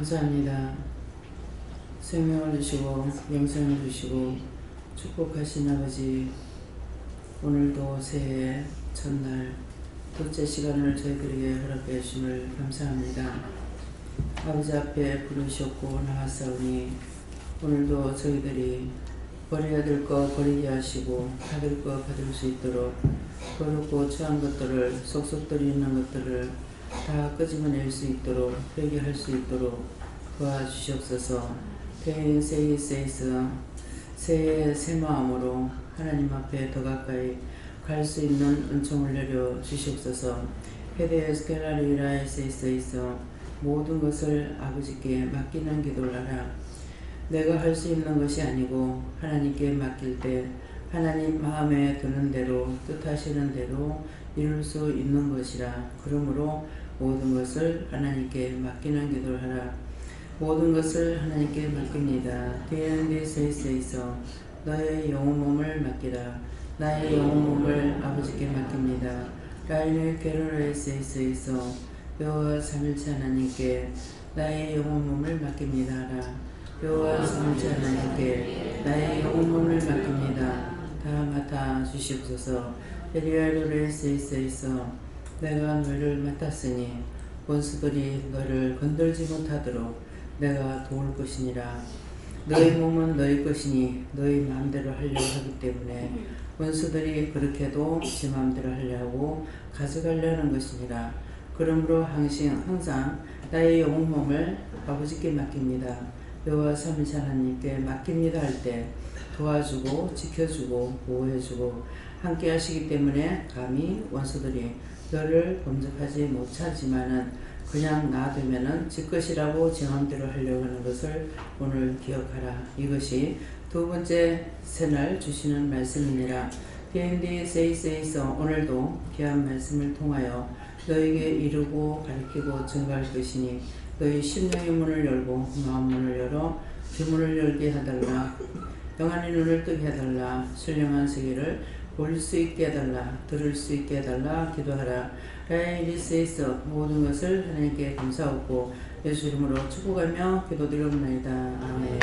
감사합니다. 생명을 주시고 영생을 주시고 축복하신 아버지, 오늘도 새해 첫날 둘째 시간을 저희들에게 허락해 주심을 감사합니다. 아버지 앞에 부르셨고 나왔사오니 오늘도 저희들이 버려야 될 거 버리게 하시고 받을 거 받을 수 있도록 더럽고 처한 것들을 속속들이 있는 것들을 다 끄집어낼 수 있도록 회개할 수 있도록 도와주시옵소서. 대세이세이서 새해 새 마음으로 하나님 앞에 더 가까이 갈 수 있는 은총을 내려 주시옵소서. 헤데스켈라리라이세이서 모든 것을 아버지께 맡기는 기도를 하라. 내가 할 수 있는 것이 아니고 하나님께 맡길 때 하나님 마음에 드는 대로 뜻하시는 대로 이룰 수 있는 것이라. 그러므로 모든 것을 하나님께 맡기는 기도를 하라. 모든 것을 하나님께 맡깁니다. 디엔디세이세이서 너의 영혼 몸을 맡기라. 나의 영혼 몸을 아버지께 맡깁니다. 라인을 게르레이세이서 여호와 삼일체 하나님께 나의 영혼 몸을 맡깁니다. 여호와 삼일체 하나님께 나의 영혼 몸을 맡깁니다. 다 맡아 주시옵소서. 에리아르레이세이서 내가 너를 맡았으니 원수들이 너를 건들지 못하도록 내가 도울 것이니라. 너희 몸은 너희 것이니 너희 마음대로 하려고 하기 때문에 원수들이 그렇게도 지 마음대로 하려고 가져가려는 것이니라. 그러므로 항상 나의 영혼 몸을 아버지께 맡깁니다. 여호와 삼위일체 하나님께 맡깁니다 할 때 도와주고 지켜주고 보호해주고 함께 하시기 때문에 감히 원수들이 너를 범접하지 못하지만은 그냥 놔두면은 지 것이라고 제 마음대로 하려고 하는 것을 오늘 기억하라. 이것이 두 번째 새날 주시는 말씀이니라. D&D 세이세이서 오늘도 귀한 말씀을 통하여 너에게 이루고 가르치고 증거할 것이니 너희 심령의 문을 열고 마음 문을 열어 귀문을 열게 해달라. 영안의 눈을 뜨게 해달라. 신령한 세계를 볼 수 있게 해달라. 들을 수 있게 해달라. 기도하라. 라이리스에서 모든 것을 하나님께 감사하고 예수 이름으로 축복하며 기도드리옵나이다. 아멘.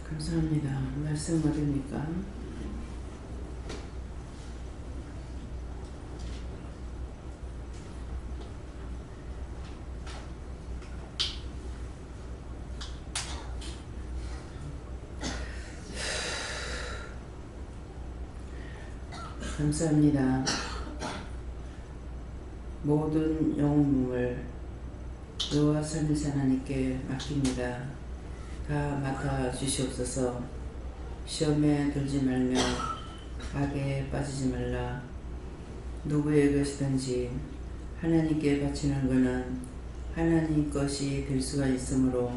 감사합니다. 말씀 어딥니까? 감사합니다. 모든 영혼 몸을 여호와 삼위일체 하나님께 맡깁니다. 다 맡아 주시옵소서. 시험에 들지 말며 악에 빠지지 말라. 누구의 것이든지 하나님께 바치는 것은 하나님 것이 될 수가 있으므로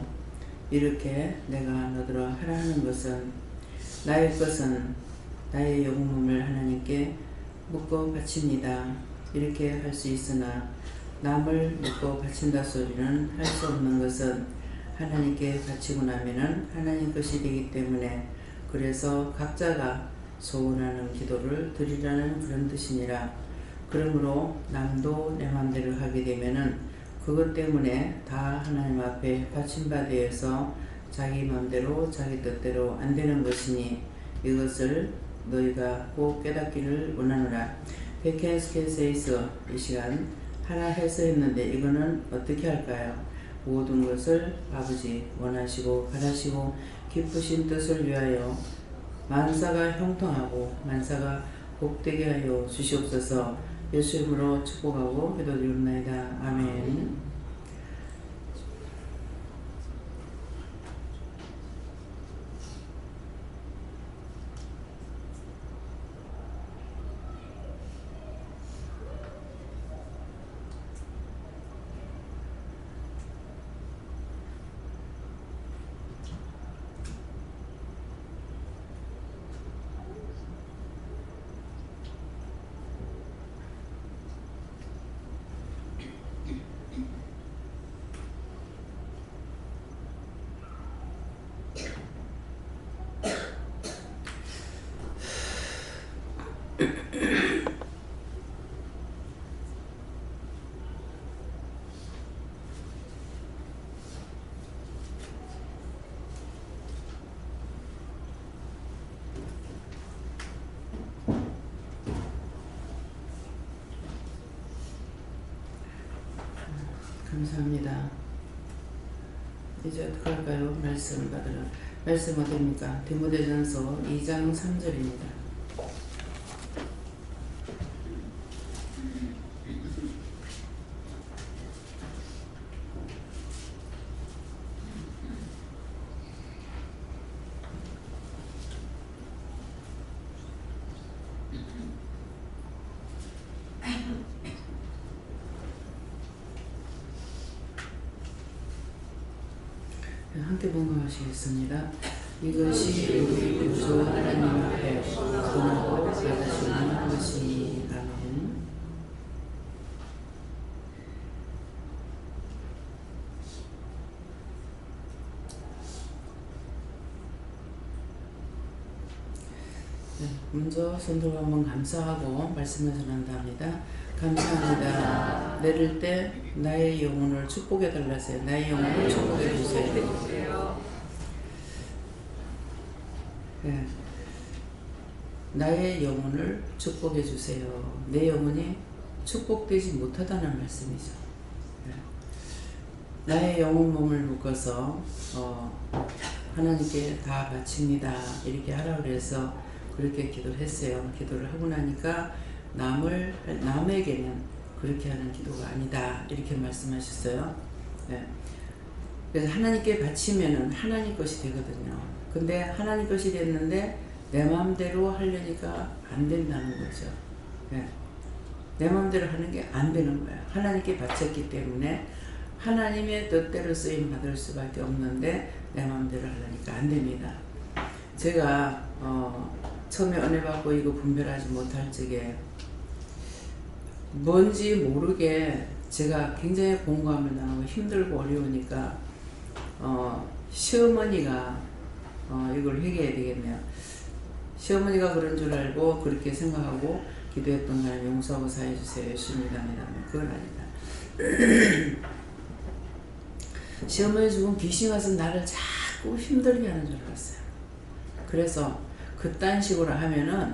이렇게 내가 너더러 하라 하는 것은 나의 것은 나의 영혼 몸을 하나님께 묶어 바칩니다. 이렇게 할 수 있으나 남을 묶어 바친다 소리는 할 수 없는 것은 하나님께 바치고 나면은 하나님 것이 되기 때문에 그래서 각자가 소원하는 기도를 드리라는 그런 뜻이니라. 그러므로 남도 내 맘대로 하게 되면은 그것 때문에 다 하나님 앞에 바친 바 되어서 자기 맘대로 자기 뜻대로 안 되는 것이니 이것을 너희가 꼭 깨닫기를 원하노라. 베켄스케세이서 이 시간 하나 해서 했는데 이거는 어떻게 할까요? 모든 것을 아버지 원하시고 바라시고 기쁘신 뜻을 위하여 만사가 형통하고 만사가 복되게 하여 주시옵소서. 예수 이름으로 축복하고 기도드리옵나이다. 아멘. 감사합니다. 이제 어떡할까요? 말씀을 받으러. 말씀 어디입니까? 디모데전서 2장 3절입니다. 함께 봉헌하시겠습니다. 이것이 우리 구주 하나님 앞에 선하고 받으시는 것이 아멘. 먼저 손들고 한번 감사하고 말씀을 전한다 합니다. 감사합니다. 내릴 때 나의 영혼을 축복해 달라세요. 나의 영혼을 축복해 주세요. 네. 나의 영혼을 축복해 주세요. 내 영혼이 축복되지 못하다는 말씀이죠. 네. 나의 영혼 몸을 묶어서 하나님께 다 바칩니다. 이렇게 하라고 해서 그렇게 기도를 했어요. 기도를 하고 나니까 남에게는 그렇게 하는 기도가 아니다. 이렇게 말씀하셨어요. 네. 그래서 하나님께 바치면은 하나님 것이 되거든요. 근데 하나님 것이 됐는데 내 마음대로 하려니까 안 된다는 거죠. 네. 내 마음대로 하는 게 안 되는 거예요. 하나님께 바쳤기 때문에 하나님의 뜻대로 쓰임 받을 수밖에 없는데 내 마음대로 하려니까 안 됩니다. 제가 처음에 은혜 받고 이거 분별하지 못할 적에 뭔지 모르게 제가 굉장히 공감을 나누고 힘들고 어려우니까 시어머니가 이걸 회개해야 되겠네요. 시어머니가 그런 줄 알고 그렇게 생각하고 기도했던 날 용서하고 사해주세요. 열심히 합니다. 그건 아니다. 시어머니 죽은 귀신 와서 나를 자꾸 힘들게 하는 줄 알았어요. 그래서 그딴 식으로 하면은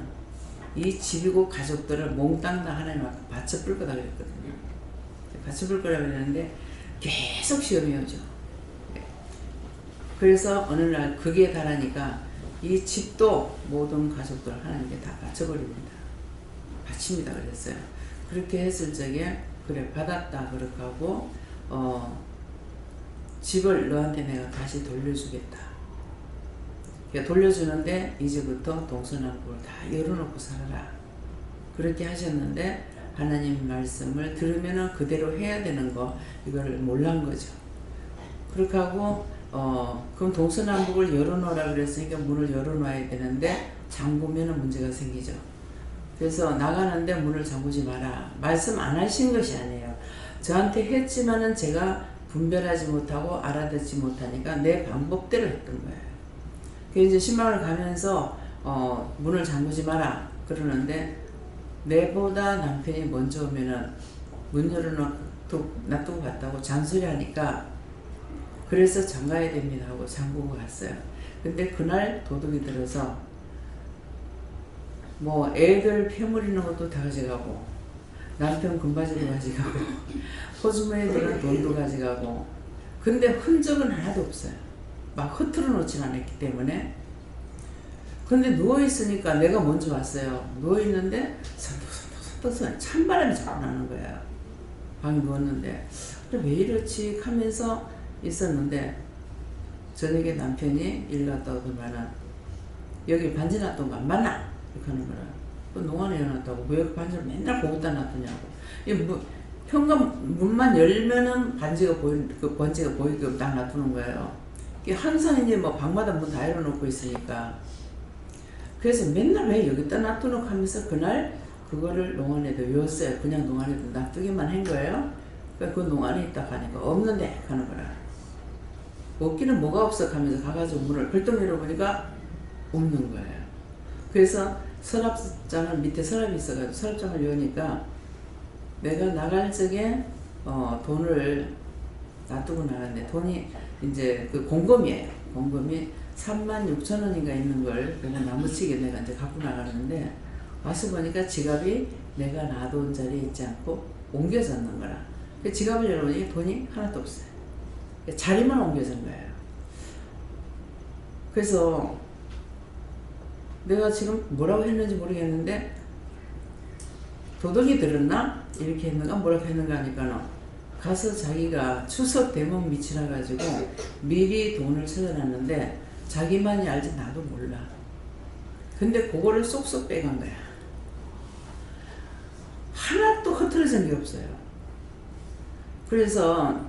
이 집이고 가족들을 몽땅 다 하나님 앞에 바쳐볼 거다 그랬거든요. 바쳐볼 거라고 했는데 계속 시험이 오죠. 그래서 어느 날 그게 달하니까 이 집도 모든 가족들을 하나님께 다 바쳐버립니다. 바칩니다 그랬어요. 그렇게 했을 적에 그래 받았다 그렇게 하고 집을 너한테 내가 다시 돌려주겠다. 돌려주는데 이제부터 동서남북을 다 열어놓고 살아라. 그렇게 하셨는데 하나님 말씀을 들으면 그대로 해야 되는 거 이걸 몰란 거죠. 그렇게 하고 그럼 동서남북을 열어놓으라 그랬으니까 문을 열어놔야 되는데 잠그면 문제가 생기죠. 그래서 나가는데 문을 잠그지 마라. 말씀 안 하신 것이 아니에요. 저한테 했지만은 제가 분별하지 못하고 알아듣지 못하니까 내 방법대로 했던 거예요. 이제 신방을 가면서 문을 잠그지 마라 그러는데 내보다 남편이 먼저 오면은 문 놔두고 갔다고 잔소리 하니까 그래서 잠가야 됩니다 하고 잠그고 갔어요. 근데 그날 도둑이 들어서 뭐 애들 폐물이는 것도 다 가져가고 남편 금바지도 가져가고 호주머니들은 돈도 가져가고 근데 흔적은 하나도 없어요. 막 흐트러 놓진 않았기 때문에. 근데 누워있으니까 내가 먼저 왔어요. 누워있는데 선떡선떡 찬바람이 자꾸 나는 거예요. 방에 누웠는데 왜 이렇지 하면서 있었는데 저녁에 남편이 일 갔다 오더만은 여기 반지 놨던 거 안 맞나? 이렇게 하는 거라. 그 농안에 해놨다고 왜 그 반지를 맨날 거기다 놨더냐고. 현관 문만 열면은 반지가 그 번지가 보이게 딱 놔두는 거예요. 항상 이제 뭐 방마다 문 다 열어놓고 있으니까. 그래서 맨날 왜 여기다 놔두놓고 하면서 그날 그거를 농안에도 외웠어요. 그냥 농안에도 놔두기만 한 거예요. 그 농안에 있다 가니까 없는데 하는 거라. 없기는 뭐가 없어 하면서 가가지고 문을 벌떡 열어보니까 없는 거예요. 그래서 서랍장을 밑에 서랍이 있어가지고 서랍장을 여니까 내가 나갈 적에 돈을 놔두고 나갔는데 돈이 이제 그 공금이에요. 공금이 36,000원인가 있는 걸 내가 나무치게 내가 이제 갖고 나가는데 와서 보니까 지갑이 내가 놔둔 자리에 있지 않고 옮겨졌는 거라. 그 지갑을 열어보니 돈이 하나도 없어요. 자리만 옮겨진 거예요. 그래서 내가 지금 뭐라고 했는지 모르겠는데 도둑이 들었나? 이렇게 했는가 뭐라고 했는가 하니까는 가서 자기가 추석 대문 밑이라 가지고 미리 돈을 세워놨는데 자기만이 알지 나도 몰라. 근데 그거를 쏙쏙 빼간 거야. 하나도 흐트러진 게 없어요. 그래서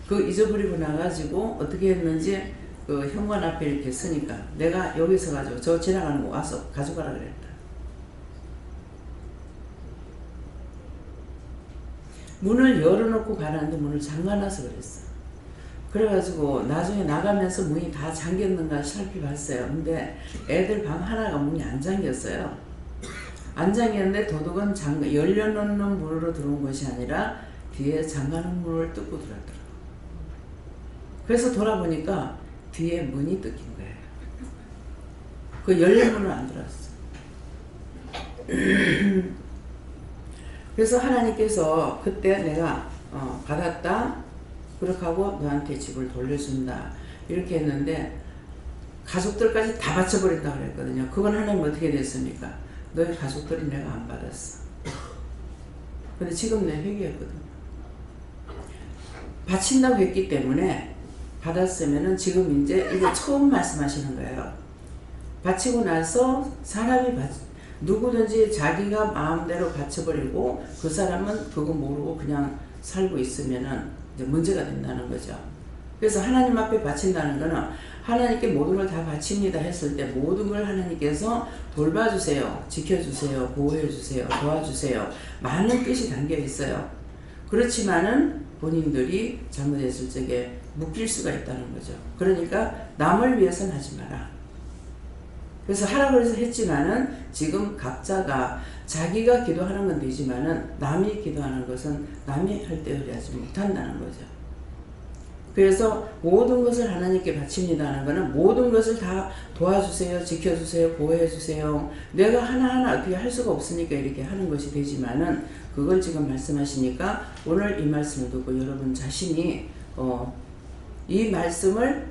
그 잊어버리고 나가지고 어떻게 했는지 그 현관 앞에 이렇게 서니까 내가 여기 서가지고 저 지나가는 거 와서 가져가라 그랬다. 문을 열어놓고 가라는데 문을 잠가놔서 그랬어. 그래가지고 나중에 나가면서 문이 다 잠겼는가 살펴봤어요. 근데 애들 방 하나가 문이 안 잠겼어요. 안 잠겼는데 도둑은 열려놓는 문으로 들어온 것이 아니라 뒤에 잠가는 문을 뚫고 들어왔더라고. 그래서 돌아보니까 뒤에 문이 뜯긴 거예요. 그 열린 문을 안 들어왔어. 그래서 하나님께서 그때 내가 받았다 그렇게 하고 너한테 집을 돌려준다 이렇게 했는데 가족들까지 다 바쳐버린다 그랬거든요. 그건 하나님 어떻게 됐습니까? 너희 가족들이 내가 안 받았어. 근데 지금 내 회개했거든요. 바친다고 했기 때문에 받았으면은 지금 이제 이거 처음 말씀하시는 거예요. 바치고 나서 사람이 누구든지 자기가 마음대로 바쳐버리고 그 사람은 그거 모르고 그냥 살고 있으면은 이제 문제가 된다는 거죠. 그래서 하나님 앞에 바친다는 거는 하나님께 모든 걸 다 바칩니다 했을 때 모든 걸 하나님께서 돌봐주세요, 지켜주세요, 보호해주세요, 도와주세요. 많은 뜻이 담겨 있어요. 그렇지만은 본인들이 잘못했을 적에 묶일 수가 있다는 거죠. 그러니까 남을 위해서는 하지 마라. 그래서 하라고 해서 했지만은 지금 각자가 자기가 기도하는 건 되지만은 남이 기도하는 것은 남이 할 때 의뢰하지 못한다는 거죠. 그래서 모든 것을 하나님께 바칩니다는 것은 모든 것을 다 도와주세요, 지켜주세요, 보호해주세요. 내가 하나하나 어떻게 할 수가 없으니까 이렇게 하는 것이 되지만은 그걸 지금 말씀하시니까 오늘 이 말씀을 듣고 여러분 자신이 이 말씀을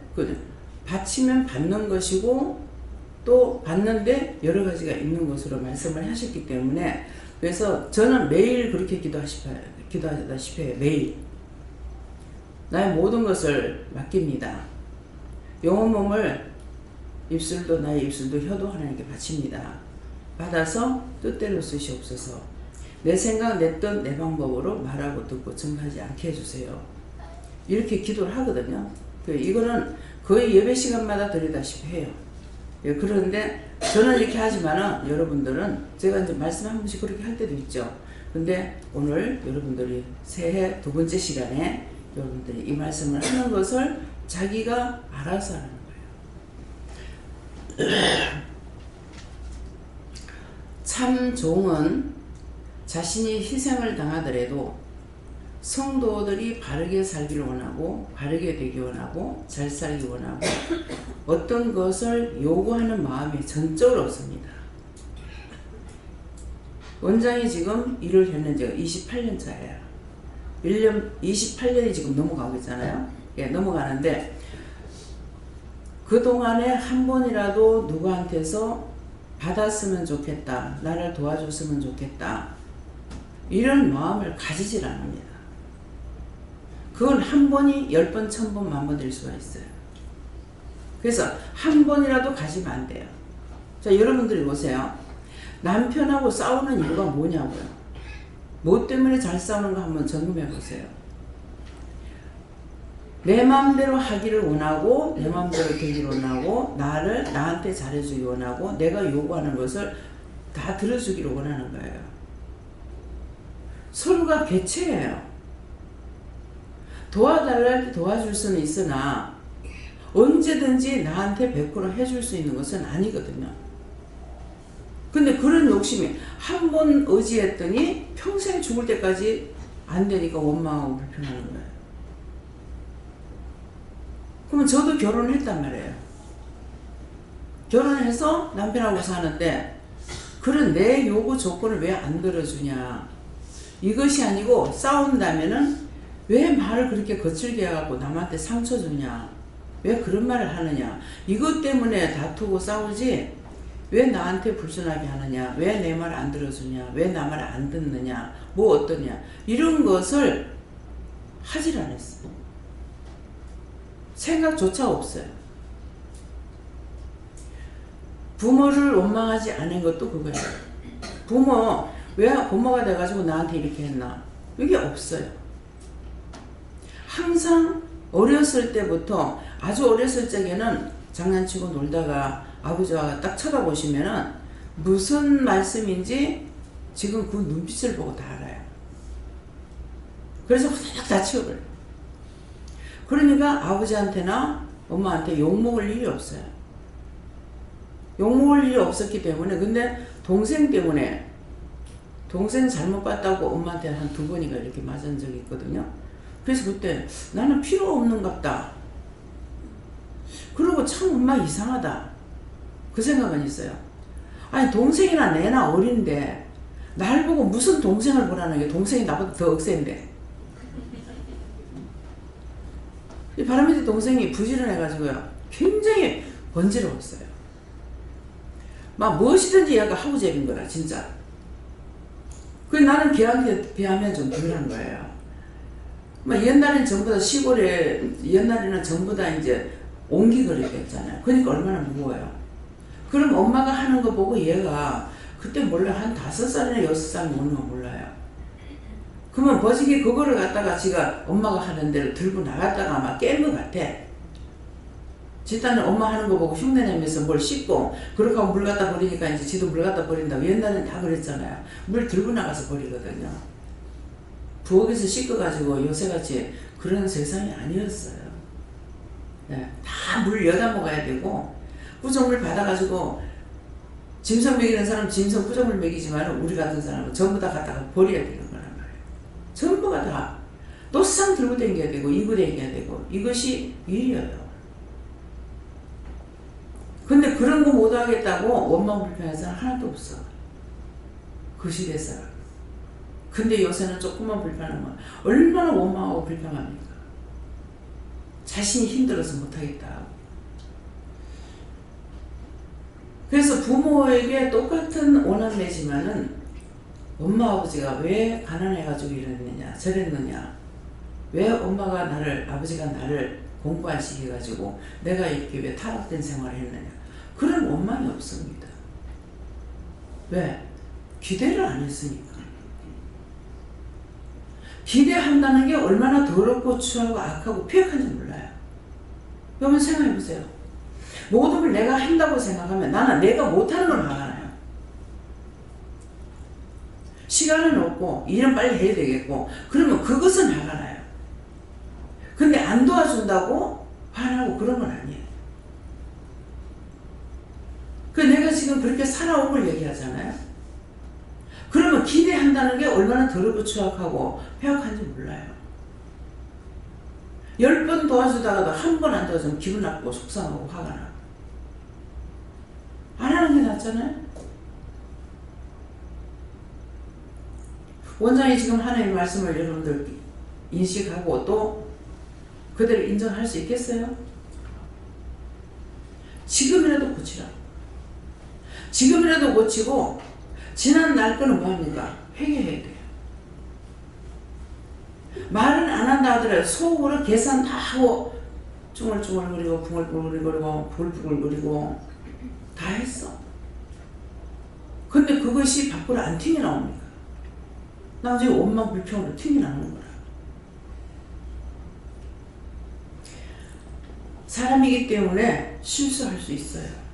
바치면 받는 것이고 또 받는데 여러 가지가 있는 것으로 말씀을 하셨기 때문에 그래서 저는 매일 그렇게 기도하다시피 해요. 매일 나의 모든 것을 맡깁니다. 영혼 몸을 입술도 나의 입술도 혀도 하나님께 바칩니다. 받아서 뜻대로 쓰시옵소서. 내 생각 내 뜻 내 방법으로 말하고 듣고 증거하지 않게 해주세요. 이렇게 기도를 하거든요. 이거는 거의 예배 시간마다 드리다시피 해요. 그런데 저는 이렇게 하지만은 여러분들은 제가 이제 말씀 한 번씩 그렇게 할 때도 있죠. 근데 오늘 여러분들이 새해 두 번째 시간에 여러분들이 이 말씀을 하는 것을 자기가 알아서 하는 거예요. 참 종은 자신이 희생을 당하더라도 성도들이 바르게 살기를 원하고 바르게 되기 원하고 잘 살기 원하고 어떤 것을 요구하는 마음이 전적으로 없습니다. 원장이 지금 일을 했는 지가 28년 차예요. 28년이 지금 넘어가고 있잖아요. 예, 넘어가는데 그동안에 한 번이라도 누구한테서 받았으면 좋겠다, 나를 도와줬으면 좋겠다 이런 마음을 가지질 않습니다. 그건 한 번이 10번, 1000번, 10,000번 될 수가 있어요. 그래서 한 번이라도 가지면 안 돼요. 자, 여러분들이 보세요. 남편하고 싸우는 이유가 뭐냐고요. 뭐 때문에 잘 싸우는가 한번 점검해 보세요. 내 마음대로 하기를 원하고 내 마음대로 되기를 원하고 나한테 잘해주기 원하고 내가 요구하는 것을 다 들어주기를 원하는 거예요. 서로가 개체예요. 도와달라 할 때 도와줄 수는 있으나 언제든지 나한테 100% 해줄 수 있는 것은 아니거든요. 근데 그런 욕심이 한 번 의지했더니 평생 죽을 때까지 안 되니까 원망하고 불평하는 거예요. 그러면 저도 결혼을 했단 말이에요. 결혼을 해서 남편하고 사는데 그런 내 요구 조건을 왜 안 들어주냐. 이것이 아니고 싸운다면은 왜 말을 그렇게 거칠게 해갖고 남한테 상처 주냐? 왜 그런 말을 하느냐? 이것 때문에 다투고 싸우지 왜 나한테 불순하게 하느냐? 왜 내 말 안 들어주냐? 왜 나 말 안 듣느냐? 뭐 어떠냐? 이런 것을 하질 않았어. 생각조차 없어요. 부모를 원망하지 않은 것도 그거예요. 부모, 왜 부모가 돼가지고 나한테 이렇게 했나? 이게 없어요. 항상 어렸을 때부터, 아주 어렸을 적에는 장난치고 놀다가 아버지가 딱 쳐다보시면은 무슨 말씀인지 지금 그 눈빛을 보고 다 알아요. 그래서 후다닥 다 치워버려요. 그러니까 아버지한테나 엄마한테 욕먹을 일이 없어요. 욕먹을 일이 없었기 때문에. 근데 동생 때문에, 동생 잘못 봤다고 엄마한테 한 2번인가 이렇게 맞은 적이 있거든요. 그래서 그때 나는 필요 없는갑다. 그리고 참 엄마 이상하다. 그 생각은 있어요. 아니 동생이나 내나 어린데 날 보고 무슨 동생을 보라는 게, 동생이 나보다 더 억센데. 이 바람밑에 동생이 부지런해가지고요 굉장히 번지러웠어요. 막 무엇이든지 얘가 하고제인 거라 진짜. 그래서 나는 걔한테 비하면 좀 덜한 거예요. 막 옛날에는 전부 다 시골에, 옛날에는 전부 다 이제 옹기거리겠잖아요. 그러니까 얼마나 무거워요. 그럼 엄마가 하는 거 보고 얘가 그때 몰라 한 5살이나 6살 먹는 거 몰라요. 그러면 버지게 그거를 갖다가 지가 엄마가 하는 대로 들고 나갔다가 아마 깬 것 같아. 집단은 엄마 하는 거 보고 흉내내면서 뭘 씻고 그렇게 하고 물 갖다 버리니까 이제 지도 물 갖다 버린다고. 옛날엔 다 그랬잖아요. 물 들고 나가서 버리거든요. 부엌에서 씻어가지고 요새같이 그런 세상이 아니었어요. 네, 다 물 여다 먹어야 되고, 부정물 받아가지고 짐승 먹이는 사람은 짐승 부정물 먹이지만 우리 같은 사람은 전부 다 갖다가 버려야 되는 거란 말이에요. 전부가 다 노상 들고 다녀야 되고 이고 다녀야 되고, 이것이 일이에요. 근데 그런 거 못 하겠다고 원망 불평하는 사람 하나도 없어. 그 시대에서. 근데 요새는 조금만 불편하면 얼마나 원망하고 불평합니까? 자신이 힘들어서 못하겠다. 그래서 부모에게 똑같은 오남매지만은 엄마 아버지가 왜 가난해가지고 이랬느냐 저랬느냐, 왜 엄마가 나를, 아버지가 나를 공부 안 시켜가지고 내가 이렇게 왜 타락된 생활을 했느냐, 그런 원망이 없습니다. 왜? 기대를 안 했으니까. 기대한다는 게 얼마나 더럽고 추하고 악하고 폐역한지 몰라요. 여러분 생각해보세요. 모든 걸 내가 한다고 생각하면 나는 내가 못하는 걸 화가 나요. 시간은 없고 일은 빨리 해야 되겠고, 그러면 그것은 화가 나요. 근데 안 도와준다고 화나고 그런 건 아니에요. 그 내가 지금 그렇게 살아온 걸 얘기하잖아요. 그러면 기대한다는 게 얼마나 더럽고 추악하고 폐역한지 몰라요. 10번 도와주다가도 한 번 안 도와주면 기분 나쁘고 속상하고 화가 나. 안 하는 게 낫잖아요. 원장이 지금 하나님의 말씀을 여러분들 인식하고 또 그대로 인정할 수 있겠어요? 지금이라도 고치라. 지금이라도 고치고, 지난 날 거는 뭐합니까? 회개해야 돼요. 말은 안 한다 하더라도 속으로 계산 다 하고 쭝얼쭝얼거리고 붕얼붕얼거리고 부글부글거리고 다 했어. 근데 그것이 밖으로 안 튀겨 나옵니까? 나중에 원망 불평으로 튀겨 나오는 거라. 사람이기 때문에 실수할 수 있어요.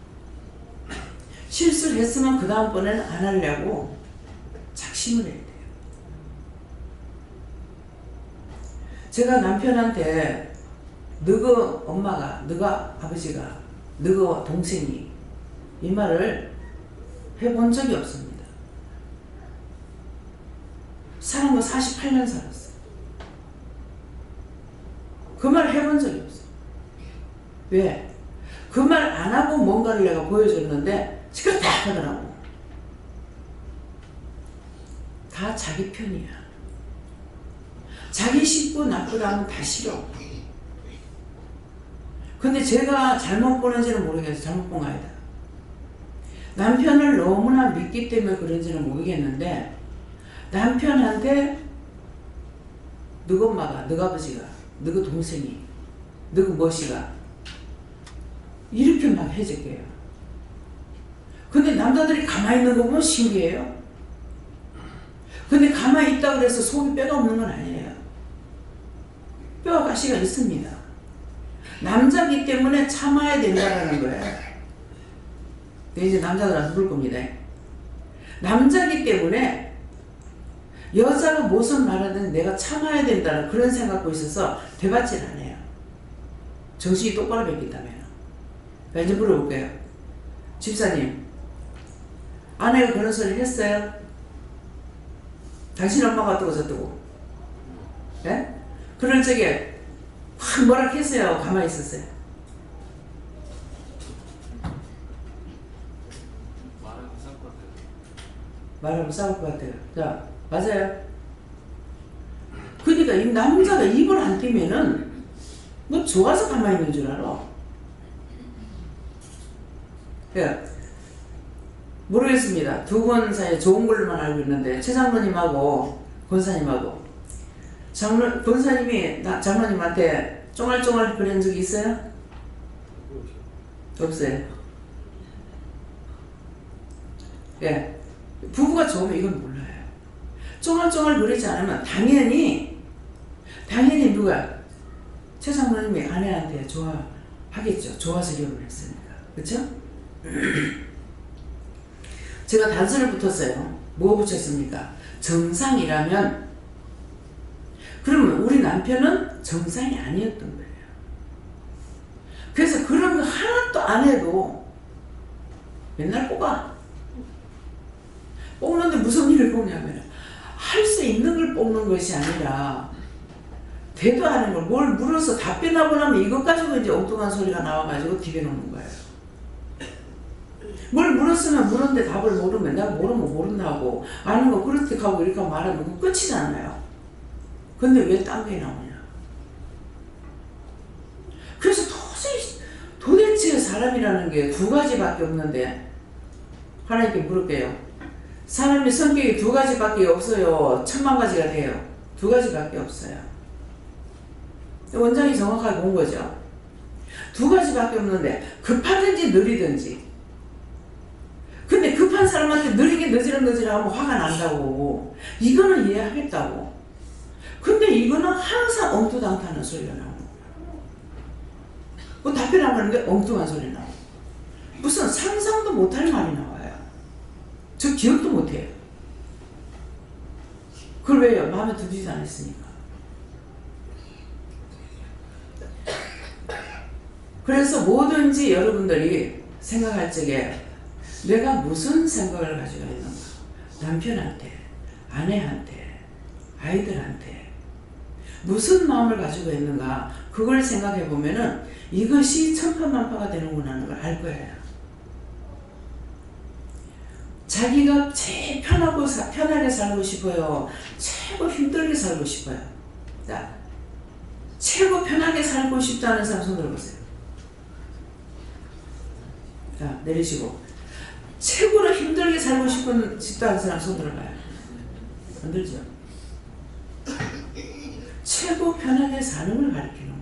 실수를 했으면 그 다음번에는 안 하려고 작심을 해야 돼요. 제가 남편한테 너가 엄마가, 너가 아버지가, 너가 동생이, 이 말을 해본 적이 없습니다. 사는 거 48년 살았어. 그 말 해본 적이 없어. 왜? 그 말 안 하고 뭔가를 내가 보여줬는데 지금 다 하더라고. 다 자기 편이야. 자기 식구 나쁘다면 다 싫어. 근데 제가 잘못 보는지는 모르겠어요. 잘못 본 거 아니다. 남편을 너무나 믿기 때문에 그런지는 모르겠는데 남편한테 너희 엄마가, 너희 아버지가, 너희 동생이, 너희 멋이가 이렇게 막 해줄게요. 근데 남자들이 가만히 있는 거 보면 신기해요. 근데 가만히 있다고 해서 속이 뼈가 없는 건 아니에요. 뼈와 가시가 있습니다. 남자기 때문에 참아야 된다는 거예요. 이제 남자들한테 물 겁니다. 남자기 때문에 여자가 무슨 말하든 내가 참아야 된다는 그런 생각고 있어서 대받질 안 해요. 정신이 똑바로 베낀다면. 이제 물어볼게요. 집사님, 아내가 그런 소리 했어요? 당신 엄마가 어떠고 저떠고? 예? 그럴 적에 확 뭐라 했어요? 가만히 있었어요? 말하고 싸울 것 같아요. 자, 맞아요. 그러니까 이 남자가 입을 안 띄면은 뭐 좋아서 가만히 있는 줄 알아. 예. 모르겠습니다. 두 분 사이에 좋은 걸로만 알고 있는데 최 장로님하고 권사님하고 권사님이 장로님한테 쫑알쫑알 그런 적이 있어요? 없어요. 예. 부부가 좋으면 이건 몰라요. 쫑알쫑알 그러지 않으면 당연히 누가 최 장로님이 아내한테 좋아하겠죠. 좋아서 결혼했으니까. 그렇죠? 제가 단서를 붙였어요. 뭐 붙였습니까? 정상이라면 그러면 우리 남편은 정상이 아니었던 거예요. 그래서 그런 거 하나도 안 해도 맨날 뽑는데 무슨 일을 뽑냐면 할 수 있는 걸 뽑는 것이 아니라 대도 하는 걸 뭘 물어서 답변하고 나면 이것 가지고 이제 엉뚱한 소리가 나와가지고 디벼놓는 거예요. 뭘 물었으면 물었는데 답을 모르면 내가 모르면 모른다고 아는 거 그렇게 하고 이렇게 하고 말하면 그 끝이잖아요. 근데 왜 딴 게 나오냐. 그래서 도대체 사람이라는 게 두 가지밖에 없는데 하나님께 물을게요. 사람의 성격이 두 가지밖에 없어요. 천만 가지가 돼요. 두 가지밖에 없어요. 원장이 정확하게 본 거죠. 두 가지밖에 없는데 급하든지 느리든지. 근데 급한 사람한테 느리게 느지렁느지렁 하면 화가 난다고. 이거는 이해하겠다고. 근데 이거는 항상 엉뚱당타는 소리가 나오는 거야. 뭐 답변하고 하는데 엉뚱한 소리 나오고. 무슨 상상도 못할 말이 나와요. 저 기억도 못해요. 그걸 왜요? 마음에 들지도 않았으니까. 그래서 뭐든지 여러분들이 생각할 적에 내가 무슨 생각을 가지고 있는가? 남편한테, 아내한테, 아이들한테 무슨 마음을 가지고 있는가? 그걸 생각해 보면은 이것이 천파만파가 되는구나 하는 걸 알 거예요. 자기가 제일 편하게 살고 싶어요. 최고 힘들게 살고 싶어요. 자, 최고 편하게 살고 싶다는 사람 손 들어보세요. 자, 내리시고. 최고로 힘들게 살고 싶다는 사람 손 들어봐요. 안 들죠? 최고 편하게 사는 걸 가리키는 거예요.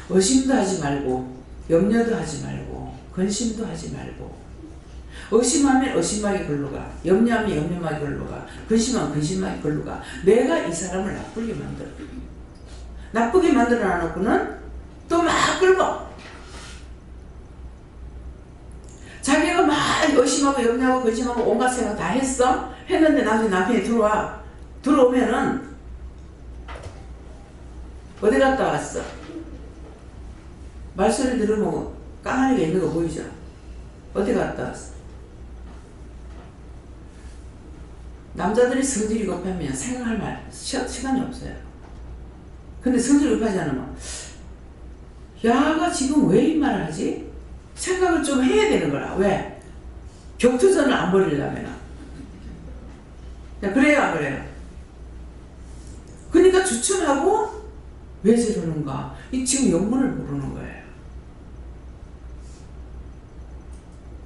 의심도 하지 말고, 염려도 하지 말고, 근심도 하지 말고. 의심하면 의심하기 걸로 가. 염려하면 염려하기 걸로 가. 근심하면 근심하기 걸로 가. 내가 이 사람을 나쁘게 만들어. 나쁘게 만들어 놔놓고는 또 막 끌고. 자기가 막 의심하고 염려하고 근심하고 온갖 생각 다 했는데 나중에 남편이 들어오면은 어디 갔다 왔어? 말소리 들으면 깡하니가 있는 거 보이죠? 어디 갔다 왔어? 남자들이 성질이 급하면 생각할 시간이 없어요. 근데 성질이 급하지 않으면 야가 지금 왜 이 말을 하지? 생각을 좀 해야 되는 거라. 왜? 격투전을 안 벌이려면. 그래요, 안 그래요? 그러니까 주춤하고 왜 저러는가? 이 지금 영문을 모르는 거예요.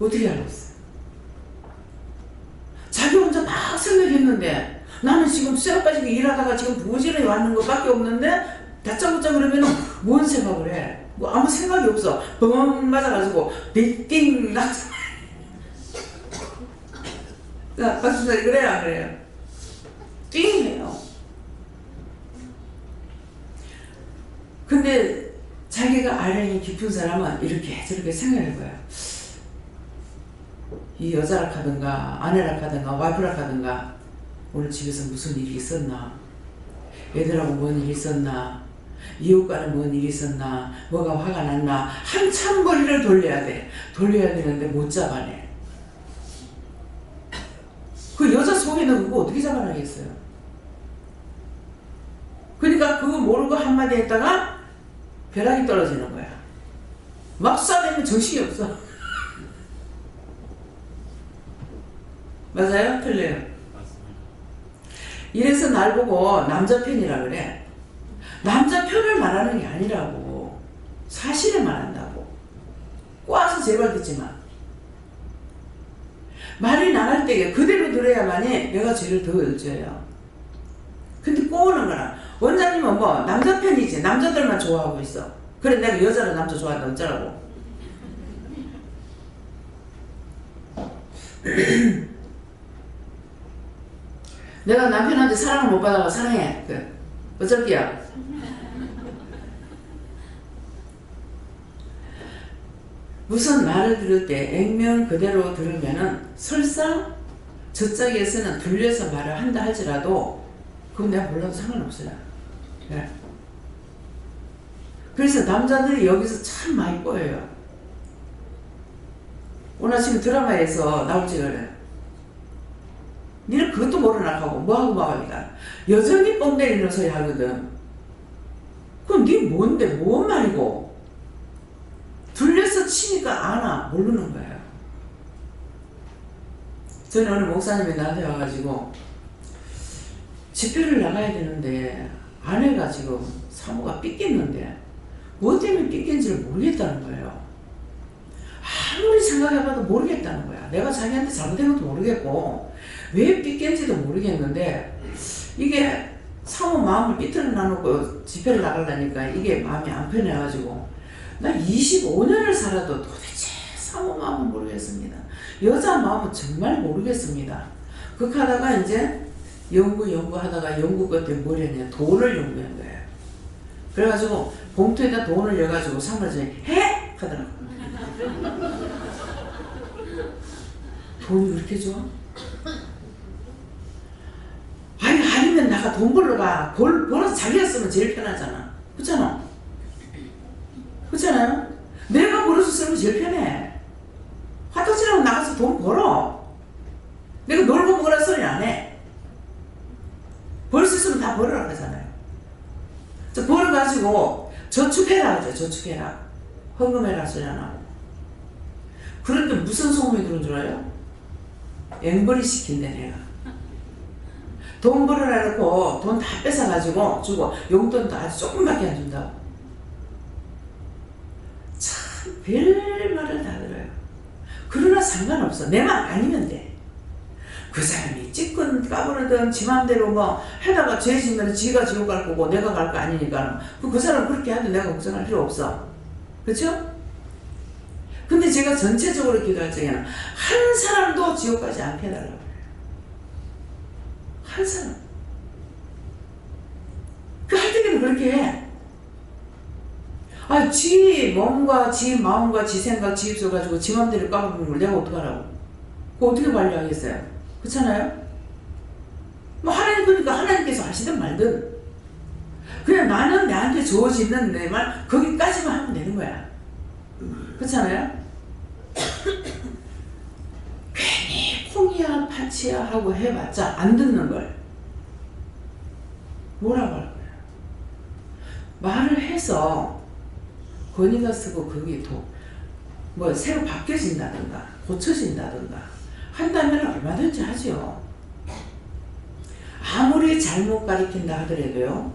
어떻게 알았어요? 자기 혼자 막 생각했는데 나는 지금 쇠가 빠지게 일하다가 지금 부지런히 왔는 것밖에 없는데 다짜고짜 그러면은 뭔 생각을 해? 뭐 아무 생각이 없어. 뻥 맞아가지고 띵 낙서. 박수사님 그래요, 안 그래요? 띵 해요. 근데 자기가 아량이 깊은 사람은 이렇게 저렇게 생각할 거야. 이 여자라 하든가 아내라 하든가 와이프라 하든가 오늘 집에서 무슨 일이 있었나, 애들하고 뭔 일이 있었나, 이웃과는 뭔 일이 있었나, 뭐가 화가 났나, 한참 머리를 돌려야 돼. 돌려야 되는데 못 잡아내. 그 여자 속에는 그거 어떻게 잡아내겠어요? 그러니까 그거 모르고 한마디 했다가 벼락이 떨어지는 거야. 막 쏴대면 정신이 없어. 맞아요? 틀려요? 맞습니다. 이래서 날 보고 남자 편이라 그래. 남자 편을 말하는 게 아니라고. 사실을 말한다고. 꼬아서 제발 듣지마. 말이 나갈 때 그대로 들어야만이 내가 죄를 더 져요. 근데 꼬우는 거라. 원장님은 뭐 남자 편이지. 남자들만 좋아하고 있어. 그래 내가 여자를 남자 좋아한다 어쩌라고. 내가 남편한테 사랑을 못 받아가 사랑해. 어쩔게야. 무슨 말을 들을 때 액면 그대로 들으면은 설사 저짝에서는 들려서 말을 한다 할지라도 그건 내가 몰라도 상관없어요. 네. 그래서 남자들이 여기서 참 많이 꼬여요. 오늘 지금 드라마에서 나올지 그래. 니는 그것도 모르나 하고 뭐하고 막하니까 여전히 뻥 내리는 소리 하거든. 그럼 니 뭔데 뭔 말이고 들려서 치니까 아나 모르는 거예요. 저는 어느 목사님이 나한테 와가지고 집회를 나가야 되는데 아내가 지금 사모가 삐깼는데 뭐 때문에 삐깬지를 모르겠다는 거예요. 아무리 생각해봐도 모르겠다는 거야. 내가 자기한테 잘못된 것도 모르겠고 왜 삐깬지도 모르겠는데 이게 사모 마음을 삐뚤어 놔놓고 집회를 나가려니까 이게 마음이 안 편해가지고 나 25년을 살아도 도대체 사모 마음은 모르겠습니다. 여자 마음은 정말 모르겠습니다. 그렇게 하다가 이제 연구하다가 연구 끝에 뭘 했냐 돈을 연구한 거예요. 그래가지고 봉투에다 돈을 넣어가지고 상관없이 해! 하더라고. 돈이 그렇게 좋아? 아니면 나가 돈 벌러 가. 벌어서 자기가 쓰면 제일 편하잖아. 그렇잖아? 그렇잖아요? 내가 벌어서 쓰면 제일 편해. 화장실하고 나가서 돈 벌어. 내가 놀고 먹으라 소리 안 해. 벌 수 있으면 다 벌으라 하잖아요. 저 벌어가지고 저축해라 하죠. 저축해라. 헌금해라 소리 안 하고. 그런데 무슨 소문이 들은 줄 알아요? 앵벌이 시킨대 내가. 돈 벌으라 놓고 돈 다 뺏어가지고 주고 용돈도 아주 조금밖에 안 준다고. 참 별 말을 다 들어요. 그러나 상관없어. 내 말 아니면 돼. 그 사람이 찌끈 까부르든 지 맘대로 뭐 하다가 죄 지면 지가 지옥 갈 거고 내가 갈 거 아니니까 그 사람 그렇게 하도 내가 걱정할 필요 없어. 그렇죠? 근데 제가 전체적으로 기도할 적에는 한 사람도 지옥 가지 않게 해달라고 해요. 한 사람. 그 할 때는 그렇게 해. 아, 지 몸과 지 마음과 지 생각, 지 입술 가지고 지 맘대로 까부르는 걸 내가 어떡하라고. 그거 어떻게 관리하겠어요? 그렇잖아요? 뭐 하나님 그러니까 하나님께서 하시든 말든 그냥 나는 나한테 주어지는 내 말 거기까지만 하면 되는 거야. 그렇잖아요? 괜히 콩이야 파치야 하고 해봤자 안 듣는 걸 뭐라고 할 거야. 말을 해서 권위가 쓰고 그게 뭐 새로 바뀌어진다든가 고쳐진다든가 한다면 얼마든지 하죠. 아무리 잘못 가르친다 하더라도요,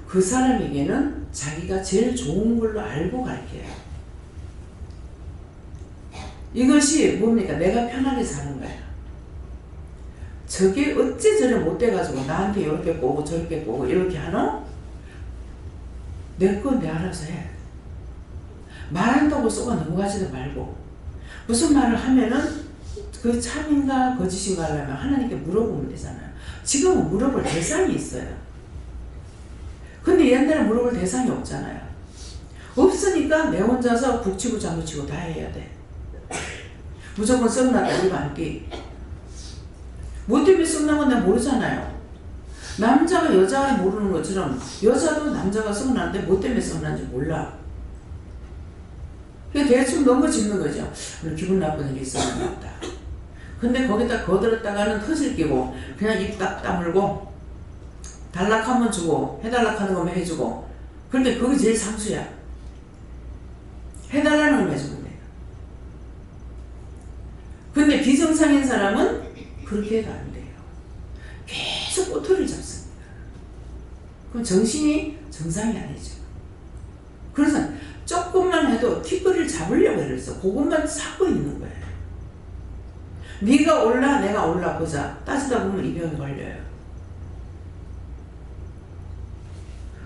그 사람에게는 자기가 제일 좋은 걸로 알고 가르쳐요. 이것이 뭡니까? 내가 편하게 사는 거야. 저게 어째 저래 못돼가지고 나한테 이렇게 꼬고 저렇게 꼬고 이렇게 하노? 내 건 내 알아서 해. 말한다고 쏘가 넘어가지도 말고, 무슨 말을 하면은 그 참인가 거짓인가 하려면 하나님께 물어보면 되잖아요. 지금은 물어볼 대상이 있어요. 근데 옛날에 물어볼 대상이 없잖아요. 없으니까 내 혼자서 북치고 장구치고 다 해야 돼. 무조건 썩났다 이거 안 끼. 뭐 때문에 썩난 건 내가 모르잖아요. 남자가 여자를 모르는 것처럼 여자도 남자가 썩났는데 뭐 때문에 썩났는지 몰라. 그냥 대충 넘어짚는 거죠. 오늘 기분 나쁜 일이 있었나 보다. 근데 거기다 거들었다가는 터질 끼고 그냥 입 딱 다물고 달락하면 주고 해달라 하는 거면 해주고. 그런데 그게 제일 상수야. 해달라는 걸 해주면 돼요. 근데 비정상인 사람은 그렇게 해도 안 돼요. 계속 꼬투리를 잡습니다. 그럼 정신이 정상이 아니죠. 그래서 조금만 해도 뒷거리를 잡으려고 그랬어. 그것만 찾고 있는 거예요. 네가 올라 내가 올라 보자. 따지다 보면 이 병이 걸려요.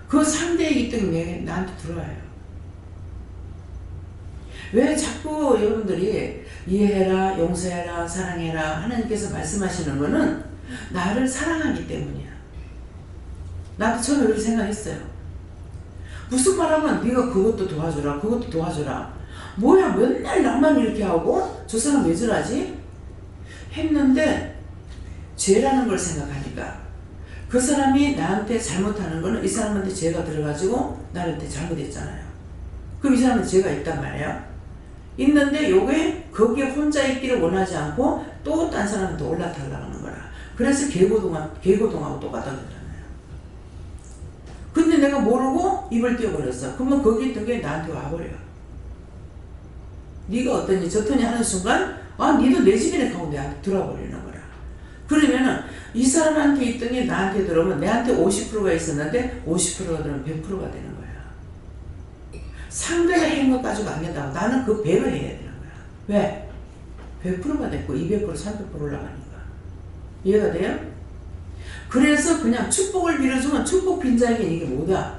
그 상대의 이득이 나한테 들어와요. 왜 자꾸 여러분들이 이해해라, 용서해라, 사랑해라 하나님께서 말씀하시는 거는 나를 사랑하기 때문이야. 나도 처음에 그렇게 생각했어요. 무슨 말하면 네가 그것도 도와줘라, 그것도 도와줘라. 뭐야 맨날 나만 이렇게 하고 저 사람 왜 저러지? 했는데 죄라는 걸 생각하니까 그 사람이 나한테 잘못하는 거는 이 사람한테 죄가 들어가지고 나한테 잘못했잖아요. 그럼 이 사람은 죄가 있단 말이에요. 있는데 요게 거기에 혼자 있기를 원하지 않고 또 딴 사람한테 올라타려는 거라. 그래서 개고동하고 똑같다고 그러잖아요. 근데 내가 모르고 입을 띄워버렸어. 그러면 거기 있던 게 나한테 와버려. 네가 어떠니 저떠니 하는 순간 니도 내 집이네 하고 내한테 들어와버리는 거라. 그러면은 이 사람한테 있던 게 나한테 들어오면 내한테 50%가 있었는데 50%가 들어오면 100%가 되는 거야. 상대가 한 것 가지고 안 된다고. 나는 그 배를 해야 되는 거야. 왜? 100%가 됐고 200% 300% 올라가니까. 이해가 돼요? 그래서 그냥 축복을 빌어주면 축복 빈자에게 이게 뭐다.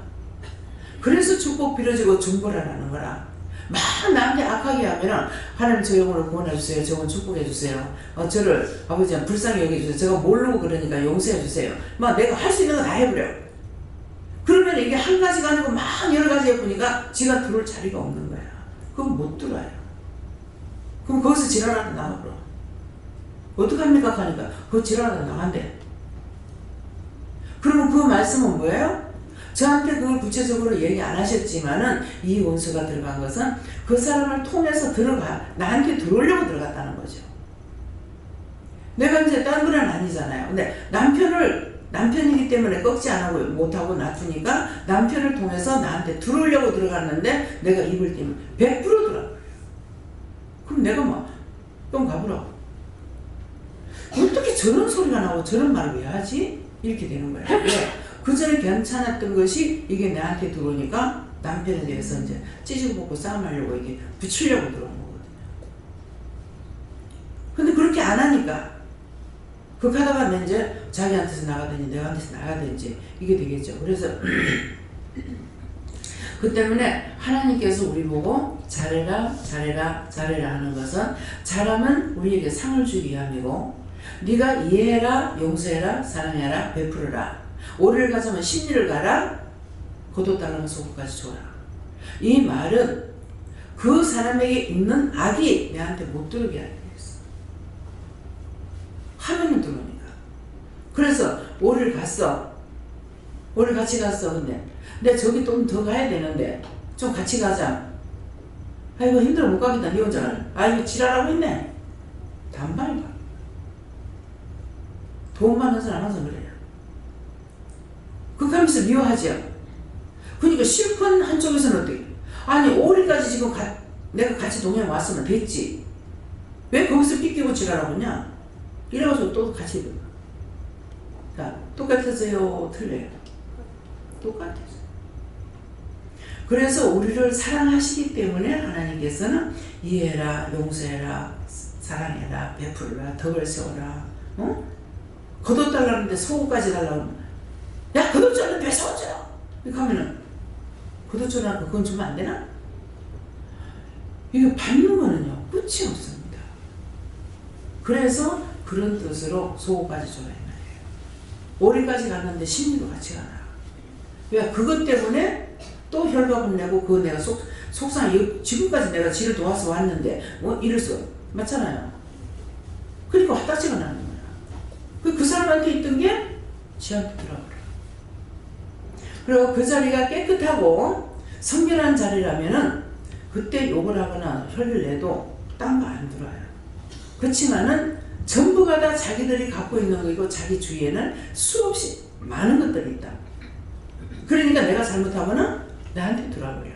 그래서 축복 빌어주고 중보라라는 거라. 막 나한테 악하게 하면은 하나님 저 영혼을 구원해주세요. 저 영혼 축복해주세요. 저를 아버지 불쌍히 여겨주세요. 제가 모르고 그러니까 용서해주세요. 막 내가 할 수 있는 거 다 해버려. 그러면 이게 한 가지가 아니고 막 여러 가지 해보니까 지가 들어올 자리가 없는 거야. 그럼 못 들어와요. 그럼 거기서 지랄하다 나가버려. 어떡합니까? 하니까 그거 지랄하다 나간대. 그러면 그 말씀은 뭐예요? 저한테 그걸 구체적으로 얘기 안 하셨지만은 이 원수가 들어간 것은 그 사람을 통해서 나한테 들어오려고 들어갔다는 거죠. 내가 이제 딴 건 아니잖아요. 근데 남편이기 때문에 꺾지 안 하고 못하고 놔두니까 남편을 통해서 나한테 들어오려고 들어갔는데 내가 입을 띄면 100% 들어가요. 그럼 내가 좀 가보라고. 어떻게 저런 소리가 나오고 저런 말을 왜 하지? 이렇게 되는 거예요. 왜? 그 전에 괜찮았던 것이 이게 나한테 들어오니까 남편에 대해서 이제 찌지고 볶고 싸움하려고 이게 붙이려고 들어온 거거든요. 근데 그렇게 안 하니까 하다가 이제 자기한테서 나가든지 내한테서 나가든지 이게 되겠죠. 그래서 그 때문에 하나님께서 우리 보고 잘해라 잘해라 잘해라 하는 것은 잘하면 우리에게 상을 주기 위함이고 네가 이해해라 용서해라 사랑해라 베풀어라 오를 가자면 심리를 가라 고도 따르면 소고까지 줘라. 이 말은 그 사람에게 있는 악이 내한테 못 들어오게 하기 위해서 하면은 들어오니까. 그래서 오를 갔어. 오를 같이 갔어. 근데 저기 좀 더 가야 되는데 좀 같이 가자. 아이고 힘들어 못 가겠다. 니 혼자는. 아이고 지랄하고 있네. 단발이가. 돈 많은 사람 항상 그래요. 그렇게 하면서 미워하죠. 그러니까 실컷 한쪽에서는 어떻게 아니 오리까지 지금 내가 같이 동행 왔으면 됐지. 왜 거기서 삐끼고 지랄하고 있냐. 이래가지고 또 같이 자, 똑같아져요? 틀려요? 똑같아져요. 그래서 우리를 사랑하시기 때문에 하나님께서는 이해해라, 용서해라, 사랑해라, 베풀라, 덕을 세워라. 겉옷 달라는데 속옷까지 달라고. 야, 겉옷 줬는데 왜 속옷 줘요? 이렇게 하면은 겉옷 줘라니까 그건 주면 안 되나? 이거 받는 거는요 끝이 없습니다. 그래서 그런 뜻으로 속옷까지 줘라 이 말이에요. 오리까지 갔는데 심리도 같이 가라. 왜? 그것 때문에 또 혈갑을 내고 그거 내가 속상해. 지금까지 내가 지를 도와서 왔는데 이럴 수 맞잖아요. 그러니까 화딱지가 나는 거야. 그 사람한테 있던 게 지한테 들어버려. 그리고 그 자리가 깨끗하고 성결한 자리라면은 그때 욕을 하거나 혈을 내도 딴 거 안 들어요. 그렇지만은 전부가 다 자기들이 갖고 있는 거이고 자기 주위에는 수없이 많은 것들이 있다. 그러니까 내가 잘못하면은 나한테 들어버려.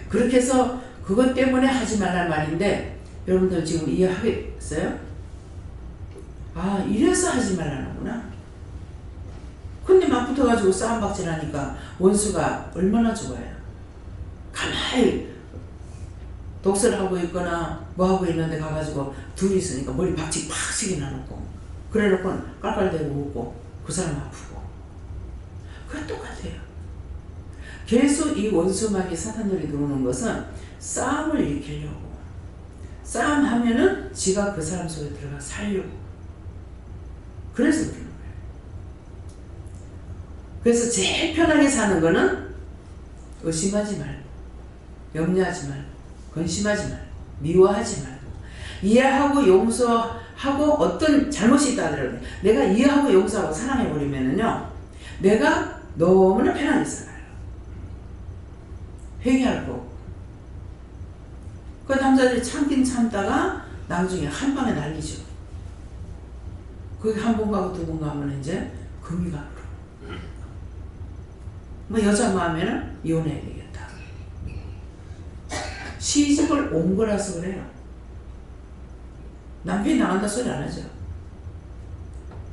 그렇게 해서 그것 때문에 하지 말란 말인데 여러분들 지금 이해하겠어요? 아, 이래서 하지 말라는구나. 근데 막 붙어가지고 싸움박질 하니까 원수가 얼마나 좋아요. 가만히 독서를 하고 있거나 뭐 하고 있는데 가가지고 둘이 있으니까 머리 박치 팍치기나 놓고 그래 놓고 깔깔대고 웃고 그 사람 아프고. 그게 똑같아요. 계속 이 원수막이 사탄들이 들어오는 것은 싸움을 일으키려고. 싸움하면은 지가 그 사람 속에 들어가 살려고. 그래서 그러는 거예요. 그래서 제일 편하게 사는 거는 의심하지 말고, 염려하지 말고, 근심하지 말고, 미워하지 말고, 이해하고 용서하고 어떤 잘못이 있다 하더라도 내가 이해하고 용서하고 사랑해버리면은요, 내가 너무나 편하게 살아요. 회개할 거. 그 남자들이 참긴 참다가 나중에 한 방에 날리죠. 그게 한 번 가고 두 번 가면 이제 금이 가고. 뭐 여자 마음에는 이혼해야 되겠다. 시집을 온 거라서 그래요. 남편이 나간다 소리 안 하죠.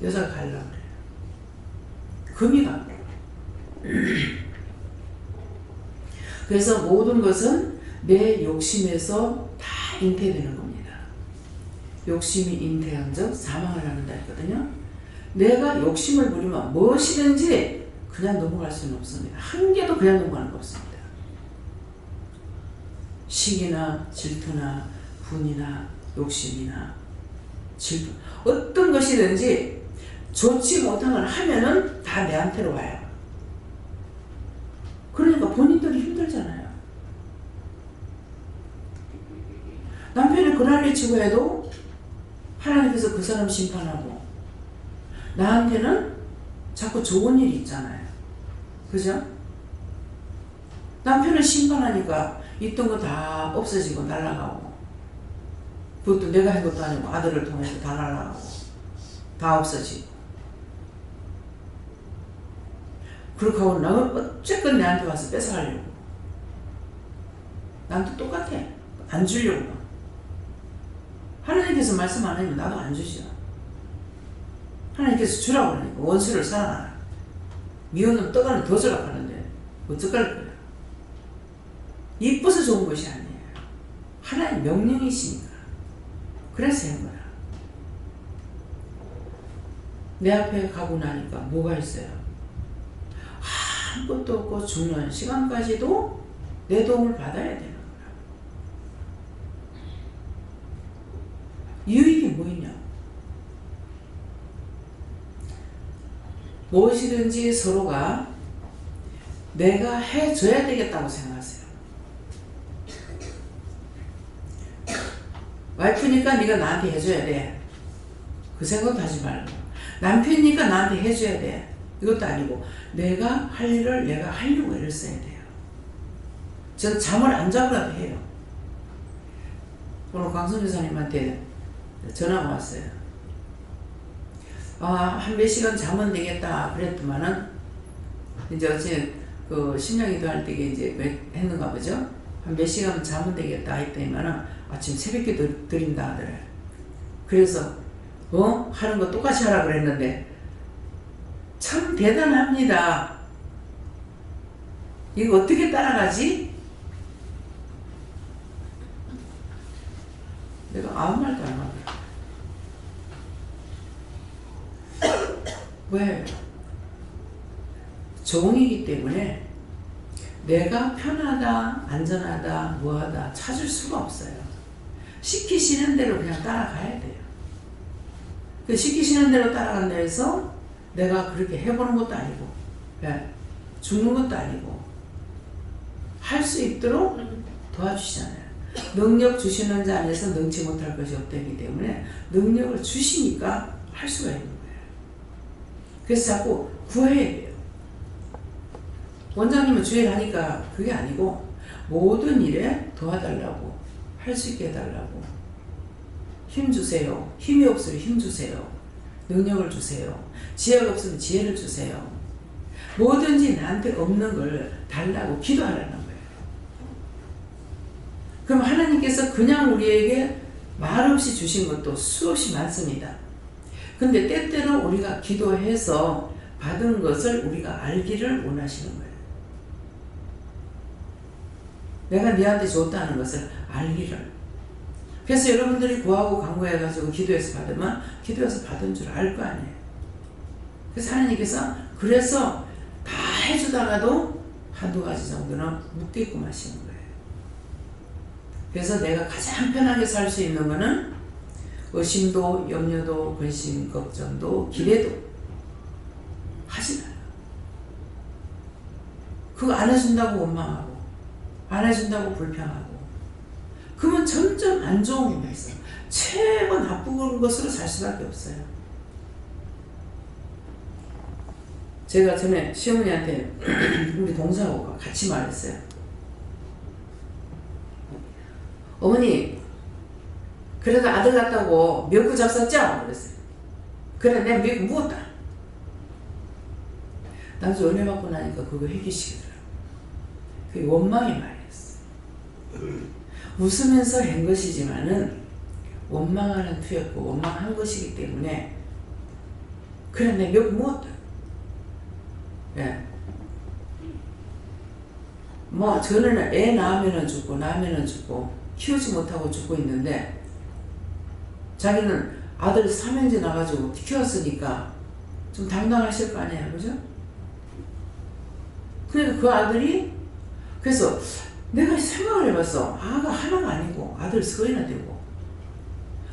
여자가 가려고 그래요. 금이 가고. 그래서 모든 것은 내 욕심에서 다 잉태되는 겁니다. 욕심이 잉태한즉 사망을 낳는다 했거든요. 내가 욕심을 부리면 무엇이든지 그냥 넘어갈 수는 없습니다. 한 개도 그냥 넘어가는 거 없습니다. 시기나 질투나 분이나 욕심이나 질투 어떤 것이든지 좋지 못한 걸 하면은 다 내한테로 와요. 그러니까 본인들이 힘들잖아요. 남편이 그날을 치고 해도 하나님께서 그 사람 심판하고 나한테는 자꾸 좋은 일이 있잖아요. 그죠? 남편을 심판하니까 있던 거 다 없어지고 날아가고 그것도 내가 한 것도 아니고 아들을 통해서 다 날아가고 다 없어지고 그렇게 하고 나는 어쨌건 내한테 와서 뺏어가려고 나한테 똑같아. 안 주려고. 하나님께서 말씀 안 하면 나도 안 주죠. 하나님께서 주라고 그러니까 원수를 사랑하라. 미워는 떡하는 더 주라고 하는데 어떡할 거야. 이뻐서 좋은 것이 아니에요. 하나님 명령이시니까. 그래서 한 거야. 내 앞에 가고 나니까 뭐가 있어요? 아무것도 없고 중요한 시간까지도 내 도움을 받아야 되는 거야. 유익이 뭐 있냐? 무엇이든지 서로가 내가 해줘야 되겠다고 생각하세요. 와이프니까 네가 나한테 해줘야 돼. 그 생각도 하지 말고. 남편이니까 나한테 해줘야 돼. 이것도 아니고 내가 할 일을 내가 하려고 애를 써야 돼요. 저 잠을 안 자고라도 해요. 오늘 강선 교사님한테 전화가 왔어요. 한 몇 시간 자면 되겠다 그랬더만은 이제 어제 그 신령기도 할 때 이제 했는가 보죠. 한 몇 시간 자면 되겠다 했더니만은 아침 새벽에 드린다 하더래. 그래서 하는 거 똑같이 하라 그랬는데 참 대단합니다. 이거 어떻게 따라가지? 내가 아무 말도 안 하고. 왜? 종이기 때문에 내가 편하다, 안전하다, 뭐하다 찾을 수가 없어요. 시키시는 대로 그냥 따라가야 돼요. 그 시키시는 대로 따라간다 해서 내가 그렇게 해보는 것도 아니고, 죽는 것도 아니고, 할 수 있도록 도와주시잖아요. 능력 주시는 자 안에서 능치 못할 것이 없다기 때문에 능력을 주시니까 할 수가 있는 거예요. 그래서 자꾸 구해야 돼요. 원장님은 주일 하니까 그게 아니고 모든 일에 도와달라고, 할 수 있게 해달라고, 힘 주세요. 힘이 없으면 힘 주세요. 능력을 주세요. 지혜가 없으면 지혜를 주세요. 뭐든지 나한테 없는 걸 달라고 기도하라는 거예요. 그럼 하나님께서 그냥 우리에게 말없이 주신 것도 수없이 많습니다. 근데 때때로 우리가 기도해서 받은 것을 우리가 알기를 원하시는 거예요. 내가 너한테 줬다는 것을 알기를. 그래서 여러분들이 구하고 간구해가지고 기도해서 받으면 기도해서 받은 줄 알 거 아니에요. 그래서 하나님께서 그래서 다 해주다가도 한두 가지 정도는 묻겠고 마시는 거예요. 그래서 내가 가장 편하게 살 수 있는 거는 의심도, 염려도, 근심, 걱정도, 기대도 하지 말아요. 그거 안 해준다고 원망하고, 안 해준다고 불평하고, 그러면 점점 안 좋은 것만 있어요. 최고 나쁜 것으로 살 수밖에 없어요. 제가 전에 시어머니한테 우리 동생하고 같이 말했어요. 어머니, 그래도 아들 같다고 미역국 잡섰죠? 그랬어요. 그래, 내가 미역국 묵었다. 나중에 은혜 받고 나니까 그거 해기시더라고요. 그게 원망의 말이었어요. 웃으면서 한 것이지만은 원망하는 투였고 원망한 것이기 때문에 그래, 내가 미역국 묵었다. 예. 뭐 저는 애 낳으면은 죽고 나면은 죽고 키우지 못하고 죽고 있는데 자기는 아들 3형제 나가지고 키웠으니까 좀 당당하실 거 아니에요, 그죠? 그러니까 그 아들이, 그래서 내가 생각을 해봤어. 아가 하나가 아니고 아들 서이나 되고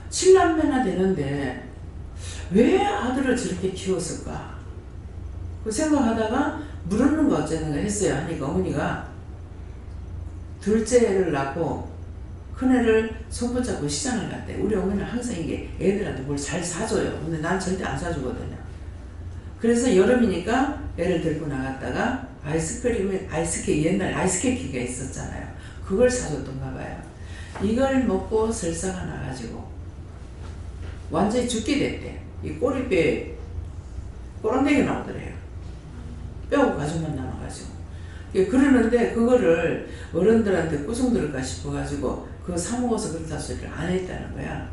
7남매나 되는데 왜 아들을 저렇게 키웠을까? 그 생각하다가 물었는 거 어쩌는가 했어요. 하니까 어머니가 둘째를 낳고 큰애를 손붙잡고 시장을 갔대. 우리 어머니는 항상 이게 애들한테 뭘 잘 사줘요. 근데 난 절대 안 사주거든요. 그래서 여름이니까 애를 들고 나갔다가 옛날 아이스케이크가 있었잖아요. 그걸 사줬던가 봐요. 이걸 먹고 설사가 나가지고 완전히 죽게 됐대. 이 꼬리뼈에 꼬랑대기 나오더래요. 뼈하고 가죽만 남아가지고. 그러는데 그거를 어른들한테 꾸중 들을까 싶어가지고 그거 사먹어서 그렇다 소리를 안 했다는 거야.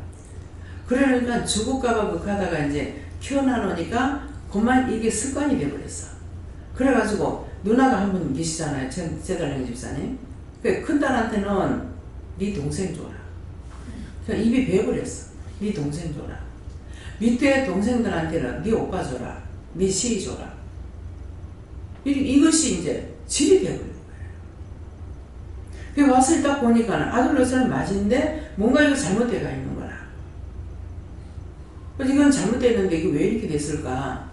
그러니까 죽을까봐 극하다가 이제 키워놔놓으니까 그만 이게 습관이 돼버렸어. 그래가지고 누나가 한 분 계시잖아요. 제달령 집사님. 큰 딸한테는 네 동생 줘라. 그냥 입이 배어버렸어. 네 동생 줘라. 밑에 동생들한테는 네 오빠 줘라. 네 시이 줘라. 이것이 이제 질이 되어버린 거예요. 와서 딱 보니까 아들로서는 맞은데 뭔가 이거 잘못되어 있는 거라. 이건 잘못됐는데 이게 왜 이렇게 됐을까?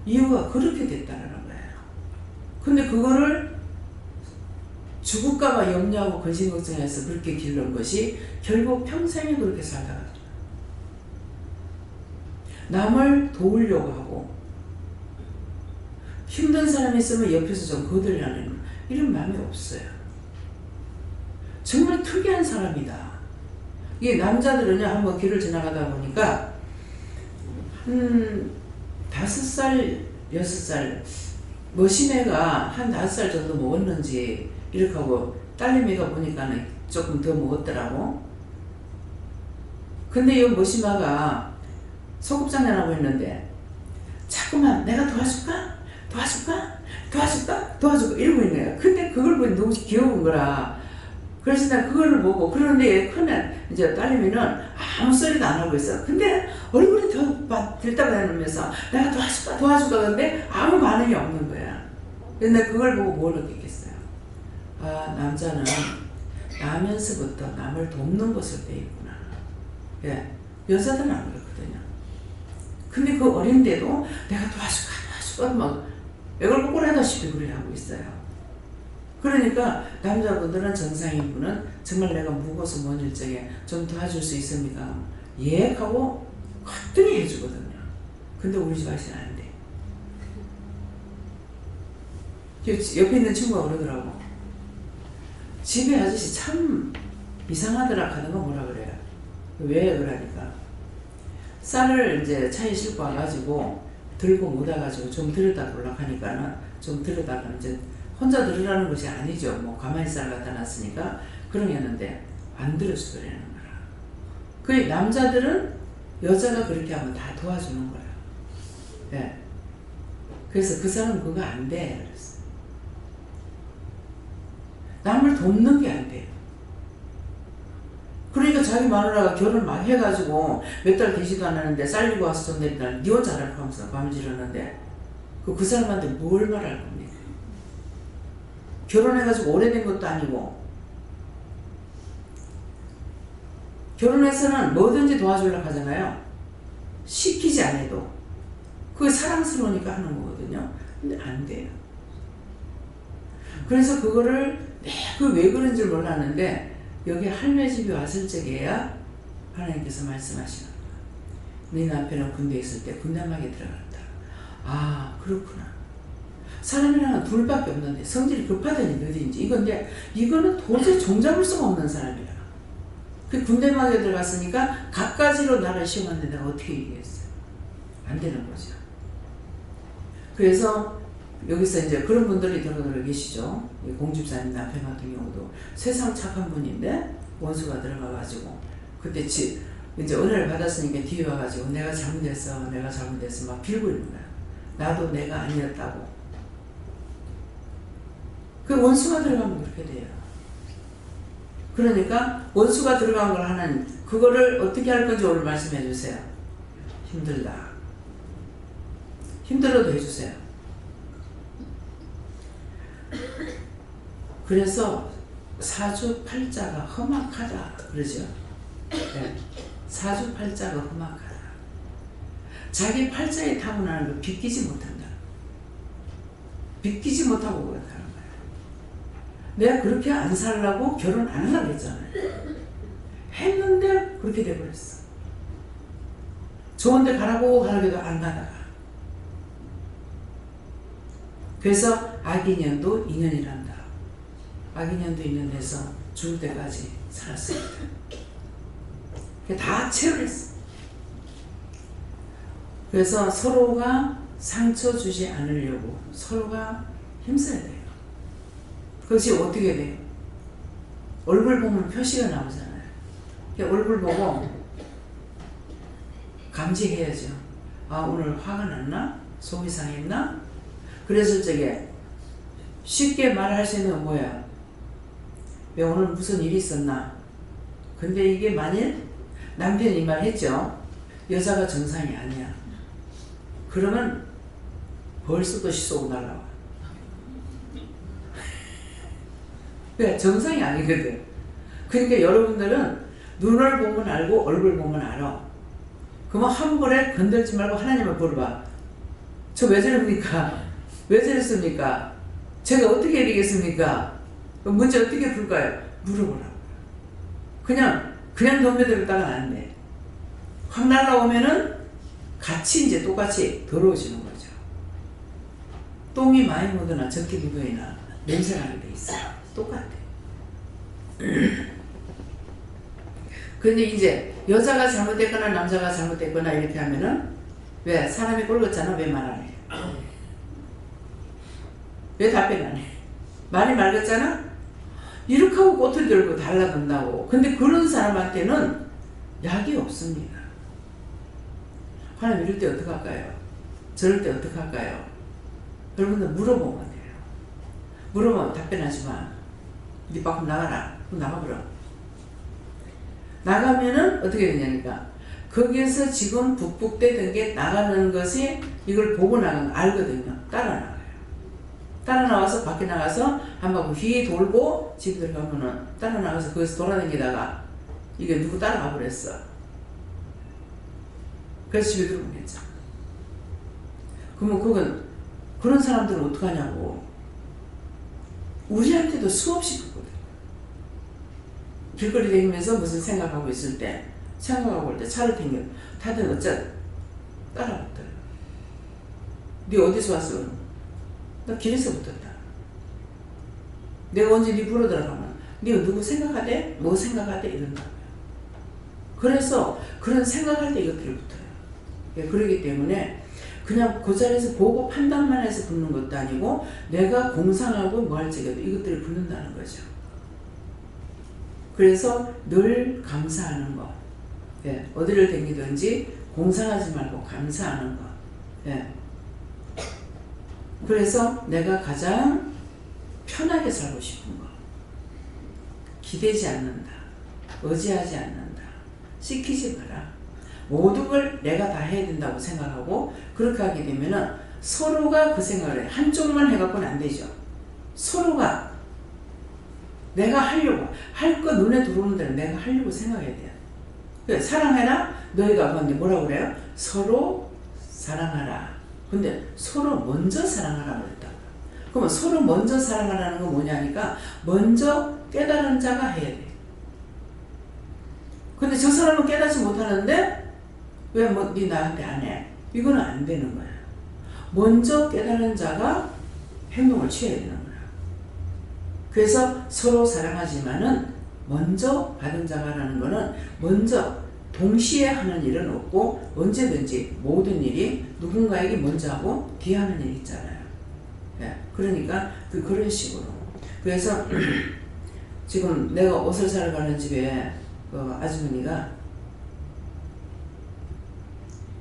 이유가 그렇게 됐다는 거예요. 근데 그거를 죽을까봐 염려하고 근심 걱정해서 그렇게 기른 것이 결국 평생에 그렇게 살다가 남을 도우려고 하고 힘든 사람이 있으면 옆에서 좀 거들려는 이런 마음이 없어요. 정말 특이한 사람이다. 이게 남자들은요, 한번 길을 지나가다 보니까 한 5살, 6살 머시매가 한 5살 정도 먹었는지 이렇게 하고 딸내미가 보니까는 조금 더 먹었더라고. 근데 이 머시마가 소꿉장난하고 있는데 자꾸만 내가 도와줄까? 이러고 있는 거야. 근데 그걸 보니 너무 귀여운 거라. 그래서 나 그걸 보고, 그런데 얘 크면 이제 딸내미는 아무 소리도 안 하고 있어. 근데 얼굴이 더 들딱거리면서 내가 도와줄까 근데 아무 반응이 없는 거야. 근데 그걸 보고 뭘 느꼈겠어요? 아, 남자는 나면서부터 남을 돕는 것을 돼 있구나. 예, 여자들은 안 그렇거든요. 근데 그 어린데도 내가 도와줄까 막 애걸 꼬꾸라다시피 그래 하고 있어요. 그러니까 남자분들은 정상인분은 정말 내가 무거워서 먼 일정에 좀 도와줄 수 있습니까? 예 하고 거뜬히 해주거든요. 근데 우리 집 아저씨는 안 돼. 옆에 있는 친구가 그러더라고. 집에 아저씨 참 이상하더라 하는 거 뭐라 그래요? 왜 그러니까 쌀을 이제 차에 싣고 와가지고 들고 못 와가지고 좀 들여다 놓으려고 하니까는 좀 들여다가 이제 혼자 들으라는 것이 아니죠. 뭐 가만히 쌀 갖다 놨으니까 그런 게 했는데 안 들어주더라는 거라. 그 남자들은 여자가 그렇게 하면 다 도와주는 거야. 예. 그래서 그 사람은 그거 안 돼. 그랬어. 남을 돕는 게 안 돼요. 그러니까 자기 마누라가 결혼 막 해가지고 몇 달 되지도 않았는데 쌀리고 와서 좀 내리다 니 혼자 하라고 하면서 밤을 지르는데 그 사람한테 뭘 말할 겁니까? 결혼해가지고 오래된 것도 아니고 결혼해서는 뭐든지 도와주려고 하잖아요. 시키지 않아도 그게 사랑스러우니까 하는 거거든요. 근데 안 돼요. 그래서 그거를 내가 왜 그런지 몰랐는데 여기 할매 집에 왔을 적에야 하나님께서 말씀하시는 거야. 네 남편은 군대에 있을 때 군대막에 들어갔다. 아, 그렇구나. 사람이랑은 둘밖에 없는데 성질이 급하더니 어디인지 이거는 도저히 종잡을 수가 없는 사람이라. 그 군대막에 들어갔으니까 갖가지로 나를 시험하는데 내가 어떻게 이기겠어요? 안 되는 거죠. 그래서 여기서 이제 그런 분들이 들어들어 계시죠. 공집사님 남편 같은 경우도 세상 착한 분인데 원수가 들어가가지고 그때 이제 은혜를 받았으니까 뒤에 와가지고 내가 잘못했어 막 빌고 있는 거야. 나도 내가 아니었다고. 그 원수가 들어가면 그렇게 돼요. 그러니까 원수가 들어간 걸 하는 그거를 어떻게 할 건지 오늘 말씀해 주세요. 힘들다. 힘들어도 해주세요. 그래서 사주팔자가 험악하다 그러죠. 네. 사주팔자가 험악하다. 자기 팔자에 타고나는 걸 비끼지 못한다. 비끼지 못하고 그렇다는 거야. 내가 그렇게 안 살라고 결혼 안 하려고 했잖아요. 했는데 그렇게 돼버렸어. 좋은데 가라고 하라고 안 가다가. 그래서 악인년도 2년이란다. 악인년도 2년 돼서 죽을 때까지 살았습니다. 다 체험했어. 그래서 서로가 상처 주지 않으려고 서로가 힘써야 돼요. 그것이 어떻게 돼요? 얼굴 보면 표시가 나오잖아요. 얼굴 보고 감지해야죠. 아, 오늘 화가 났나? 속이 상했나? 그랬을 적에 쉽게 말할 수 있는 건 뭐야? 왜 오늘 무슨 일이 있었나? 근데 이게 만일 남편이 이 말 했죠. 여자가 정상이 아니야. 그러면 벌써 또 쏘고 날라와. 왜? 정상이 아니거든. 그러니까 여러분들은 눈을 보면 알고 얼굴 보면 알아. 그러면 한 번에 건들지 말고 하나님을 물어봐. 저 왜 저럽니까? 왜 저랬습니까? 제가 어떻게 해드리겠습니까? 문제 어떻게 풀까요? 물어보라고. 그냥 덤벼들었다가 안 돼. 확 날라오면은 같이 이제 똑같이 더러워지는 거죠. 똥이 많이 묻으나 적게 묻어이나 냄새 나게 돼 있어요. 똑같아. 근데 이제 여자가 잘못됐거나 남자가 잘못됐거나 이렇게 하면은 왜? 사람이 꼴같잖아. 왜 말 안 해? 왜 답변 안 해? 말이 맑았잖아? 이렇게 하고 꽃을 들고 달라든다고. 근데 그런 사람한테는 약이 없습니다. 하나님 이럴 때 어떡할까요? 저럴 때 어떡할까요? 여러분들 물어보면 돼요. 물어보면 답변하지 마. 네 밖으로 나가라. 그럼 나가버려. 나가면은 어떻게 되냐니까 거기에서 지금 북북대던 게 나가는 것이 이걸 보고 나가면 알거든요. 따라 나가요. 따라 나와서 밖에 나가서 한 바퀴 휘 돌고 집에 들어가면은 따라 나가서 거기서 돌아다니다가 이게 누구 따라가 버렸어. 그래서 집에 들어오겠죠. 그러면 그런 사람들은 어떡하냐고. 우리한테도 수없이 그거든. 길거리 다니면서 무슨 생각하고 있을 때, 생각하고 올 때 차를 튕겨. 다들 따라붙어요. 네 어디서 왔어? 나 길에서 붙었다. 내가 언제 네 부러 들어가면 네 누구 생각하대? 뭐 생각하대? 이런다고요. 그래서 그런 생각할 때 이것들이 붙어요. 예, 그렇기 때문에 그냥 그 자리에서 보고 판단만 해서 붙는 것도 아니고 내가 공상하고 뭐 할지라도 이것들이 붙는다는 거죠. 그래서 늘 감사하는 것. 예, 어디를 다니든지 공상하지 말고 감사하는 것. 예. 그래서 내가 가장 편하게 살고 싶은 것. 기대지 않는다. 의지하지 않는다. 시키지 마라. 모든 걸 내가 다 해야 된다고 생각하고 그렇게 하게 되면은 서로가 그 생각을 해. 한쪽만 해갖고는 안 되죠. 서로가 내가 하려고 할 거 눈에 들어오는 대로 내가 하려고 생각해야 돼요. 그래, 사랑해라. 너희가 근데 뭐라고 그래요? 서로 사랑하라. 근데 서로 먼저 사랑하라고 그랬다. 그러면 서로 먼저 사랑하라는 건 뭐냐니까 먼저 깨달은 자가 해야 돼. 근데 저 사람은 깨닫지 못하는데 왜 뭐 네 나한테 안 해? 이거는 안 되는 거야. 먼저 깨달은 자가 행동을 취해야 되는 거야. 그래서 서로 사랑하지만은 먼저 받은 자가라는 거는 먼저 동시에 하는 일은 없고 언제든지 모든 일이 누군가에게 먼저 하고 뒤에 하는 일이 있잖아요. 예, 그러니까 그런 식으로. 그래서 지금 내가 옷을 사러 가는 집에 그 아주머니가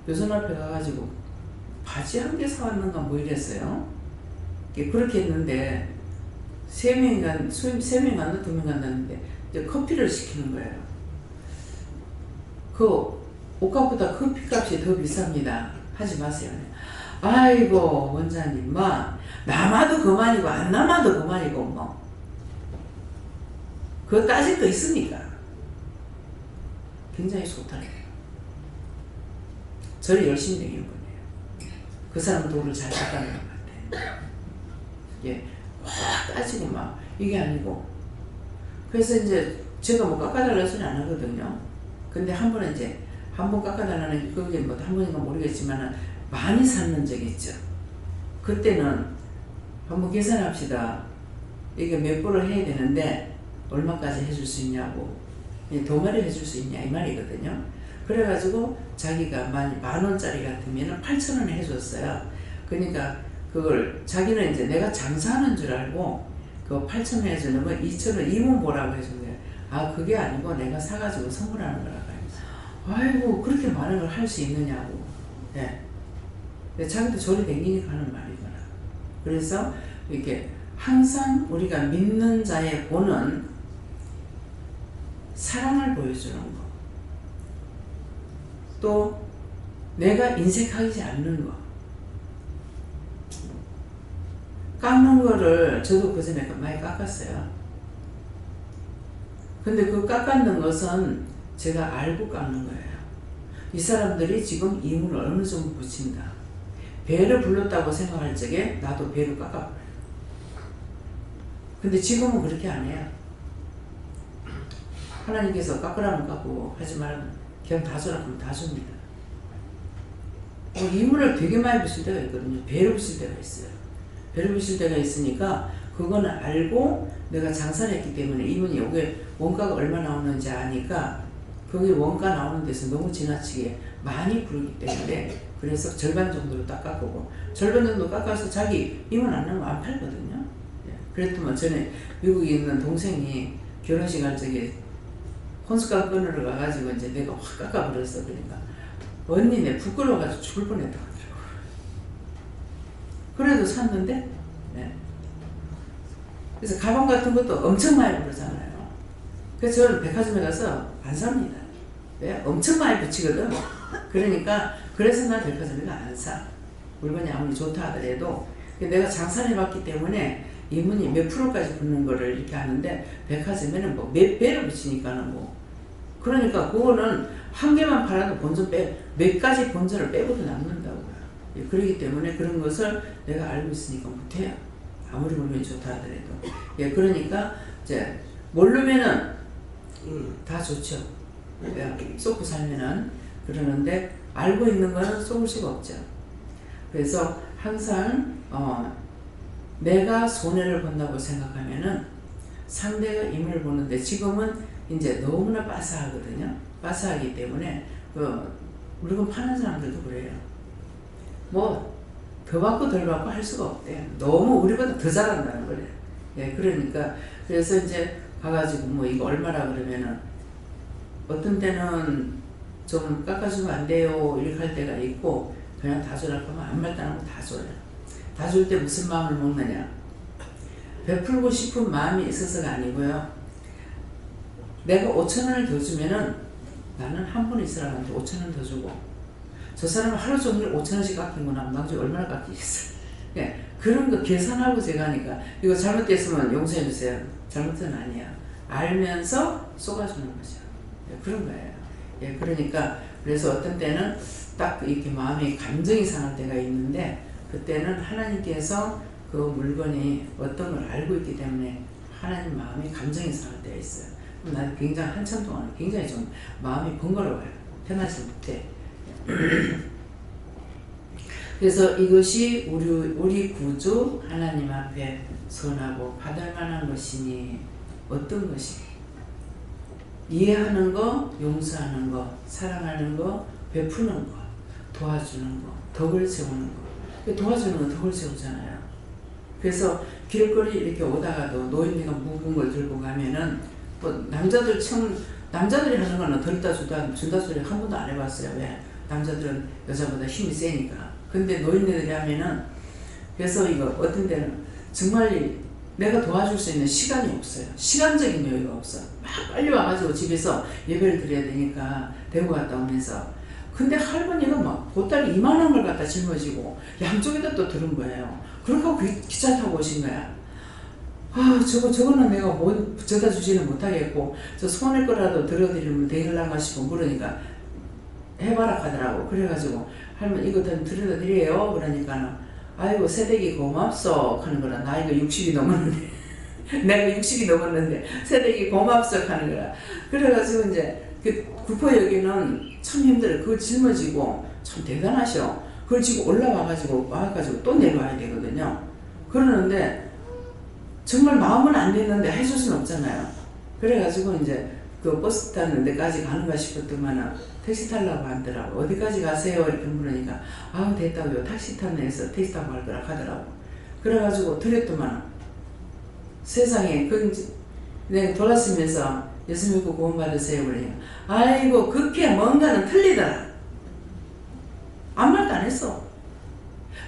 요선 앞에 가가지고 바지 한 개 사왔는가 뭐 이랬어요. 그렇게 했는데 세 명 갔나 두 명 갔는데 이제 커피를 시키는 거예요. 그 옷값보다 커피값이 더 비쌉니다. 하지 마세요. 아이고 원장님 남아도 그만이고 안 남아도 그만이고 뭐 그거 따질 거 있습니까? 굉장히 좋다는 거예요. 저를 열심히 내기는 거예요. 그 사람 돈을 잘 닦아내는 것 같아요. 예, 막 따지고 막 이게 아니고 그래서 이제 제가 뭐 깎아달라는 소리 안 하거든요. 근데 한 번은 이제 한 번 깎아달라는 게 그게 뭐 한 번인가 모르겠지만 많이 샀는 적이 있죠. 그때는 한번 계산합시다. 이게 몇 불을 해야 되는데 얼마까지 해줄 수 있냐고 두 마리 해줄 수 있냐 이 말이거든요. 그래가지고 자기가 만 원짜리 같으면 8,000원에 해줬어요. 그러니까 그걸 자기는 이제 내가 장사하는 줄 알고 그 8,000원 해주는 거 2,000원 이문 보라고 해준 거예요. 아 그게 아니고 내가 사가지고 선물하는 거라고. 아이고 그렇게 많은 걸 할 수 있느냐고. 예. 자기도 저리 댕기니까 하는 말이구나. 그래서 이렇게 항상 우리가 믿는 자의 본은 사랑을 보여주는 거. 또 내가 인색하지 않는 거. 깎는 거를 저도 그 전에 많이 깎았어요. 근데 그 깎았는 것은 제가 알고 깎는 거예요. 이 사람들이 지금 이문을 어느 정도 붙인다. 배를 불렀다고 생각할 적에 나도 배를 깎아버려요. 근데 지금은 그렇게 안 해요. 하나님께서 깎으라면 깎고 하지 말면 그냥 다 주라 하면 다 줍니다. 이문을 되게 많이 붙일 때가 있거든요. 배를 붙일 때가 있어요. 배를 붙일 때가 있으니까 그거는 알고 내가 장사를 했기 때문에 이문이 이게 원가가 얼마 나오는지 아니까 거기 원가 나오는 데서 너무 지나치게 많이 부르기 때문에 그래서 절반 정도로 딱 깎고 절반 정도 깎아서 자기 이문 안 나면 안 팔거든요. 그랬더만 전에 미국에 있는 동생이 결혼식 할 적에 혼수감 끊으러 가가지고 이제 내가 확 깎아버렸어. 그러니까 언니네 부끄러워가지고 죽을 뻔했다고 하더라고. 그래도 샀는데, 네. 그래서 가방 같은 것도 엄청 많이 부르잖아요. 그래서 저는 백화점에 가서 안 삽니다. 왜? 엄청 많이 붙이거든. 그러니까 그래서 난 백화점에 안 사. 물건이 아무리 좋다 하더라도 내가 장사를 해봤기 때문에 이문이 몇 프로까지 붙는 거를 이렇게 하는데 백화점에는 뭐 몇 배를 붙이니까는 뭐 그러니까 그거는 한 개만 팔아도 본전 몇 가지 본전을 빼고도 남는다고요. 예, 그렇기 때문에 그런 것을 내가 알고 있으니까 못해요. 아무리 물건이 좋다 하더라도. 예, 그러니까 이제 모르면은 다 좋죠. 쏟고 살면은. 그러는데 알고 있는 거는 쏟을 수가 없죠. 그래서 항상 내가 손해를 본다고 생각하면은 상대가 임을 보는데 지금은 이제 너무나 빠사하거든요. 빠사하기 때문에 물건 파는 사람들도 그래요. 뭐 더 받고 덜 받고 할 수가 없대요. 너무 우리보다 더 잘한다는 거래요. 예, 그러니까 그래서 이제 가가지고 뭐 이거 얼마라 그러면은 어떤 때는 좀 깎아주면 안 돼요 이렇게 할 때가 있고 그냥 다 주라고 하면 안 말다는 거 다 줘요. 다 줄 때 무슨 마음을 먹느냐, 베풀고 싶은 마음이 있어서가 아니고요. 내가 5,000원을 더 주면은 나는 한 분이 이 사람한테 5,000원 더 주고 저 사람은 하루 종일 5,000원씩 깎이구나 나중에 얼마나 깎이겠어요. 예, 그런 거 계산하고 제가 하니까 이거 잘못됐으면 용서해 주세요. 잘못은 아니야. 알면서 쏘아주는 거죠. 예, 그런 거예요. 예, 그러니까 그래서 어떤 때는 딱 이렇게 마음이 감정이 상할 때가 있는데 그때는 하나님께서 그 물건이 어떤 걸 알고 있기 때문에 하나님 마음이 감정이 상할 때가 있어요. 그럼 나는 굉장히 한참 동안 굉장히 좀 마음이 번거로워요. 편하지 못해. 그래서 이것이 우리 구주 하나님 앞에 선하고 받을 만한 것이니 어떤 것이? 이해하는 거, 용서하는 거, 사랑하는 거, 베푸는 거, 도와주는 거, 덕을 세우는 거. 도와주는 건 덕을 세우잖아요. 그래서 길거리 이렇게 오다가도 노인네가 묵은 걸 들고 가면은 뭐 남자들이 하는 거는 덜다 준다 소리 한 번도 안 해봤어요. 왜? 남자들은 여자보다 힘이 세니까. 근데 노인네들이 하면은 그래서 이거 어떤 데는 정말 내가 도와줄 수 있는 시간이 없어요. 시간적인 여유가 없어. 막 빨리 와가지고 집에서 예배를 드려야 되니까 데리고 갔다 오면서 근데 할머니가 막 보따리 이만한 걸 갖다 짊어지고 양쪽에다 또 들은 거예요. 그렇게 하고 기차 타고 오신 거야. 아 저거는 내가 못 붙여다 주지는 못하겠고 저 손을 거라도 들어드리면 되려나 싶어 물으니까 해봐라 하더라고. 그래가지고 할머니 이거 좀 들여다 드려요. 그러니까는 아이고 새댁이 고맙소 하는 거라. 나이가 60이 넘었는데 내가 60이 넘었는데 새댁이 고맙소 하는 거라. 그래가지고 이제 그 구포역에는 참 힘들어. 그걸 짊어지고 참 대단하셔. 그걸 지고 와가지고 또 내려와야 되거든요. 그러는데 정말 마음은 안 됐는데 해줄 수는 없잖아요. 그래가지고 이제 그 버스 타는 데까지 가는가 싶었더만 택시 타려고 하더라고. 어디까지 가세요? 이렇게 물으니까 아 됐다고요. 택시 타는 데서 택시 타고 갈 거라 하더라고. 그래가지고 드렸더만 세상에 내가 돌아서면서 예수 믿고 구원 받으세요. 그러니까 아이고 그렇게 뭔가는 틀리더라. 아무 말도 안 했어.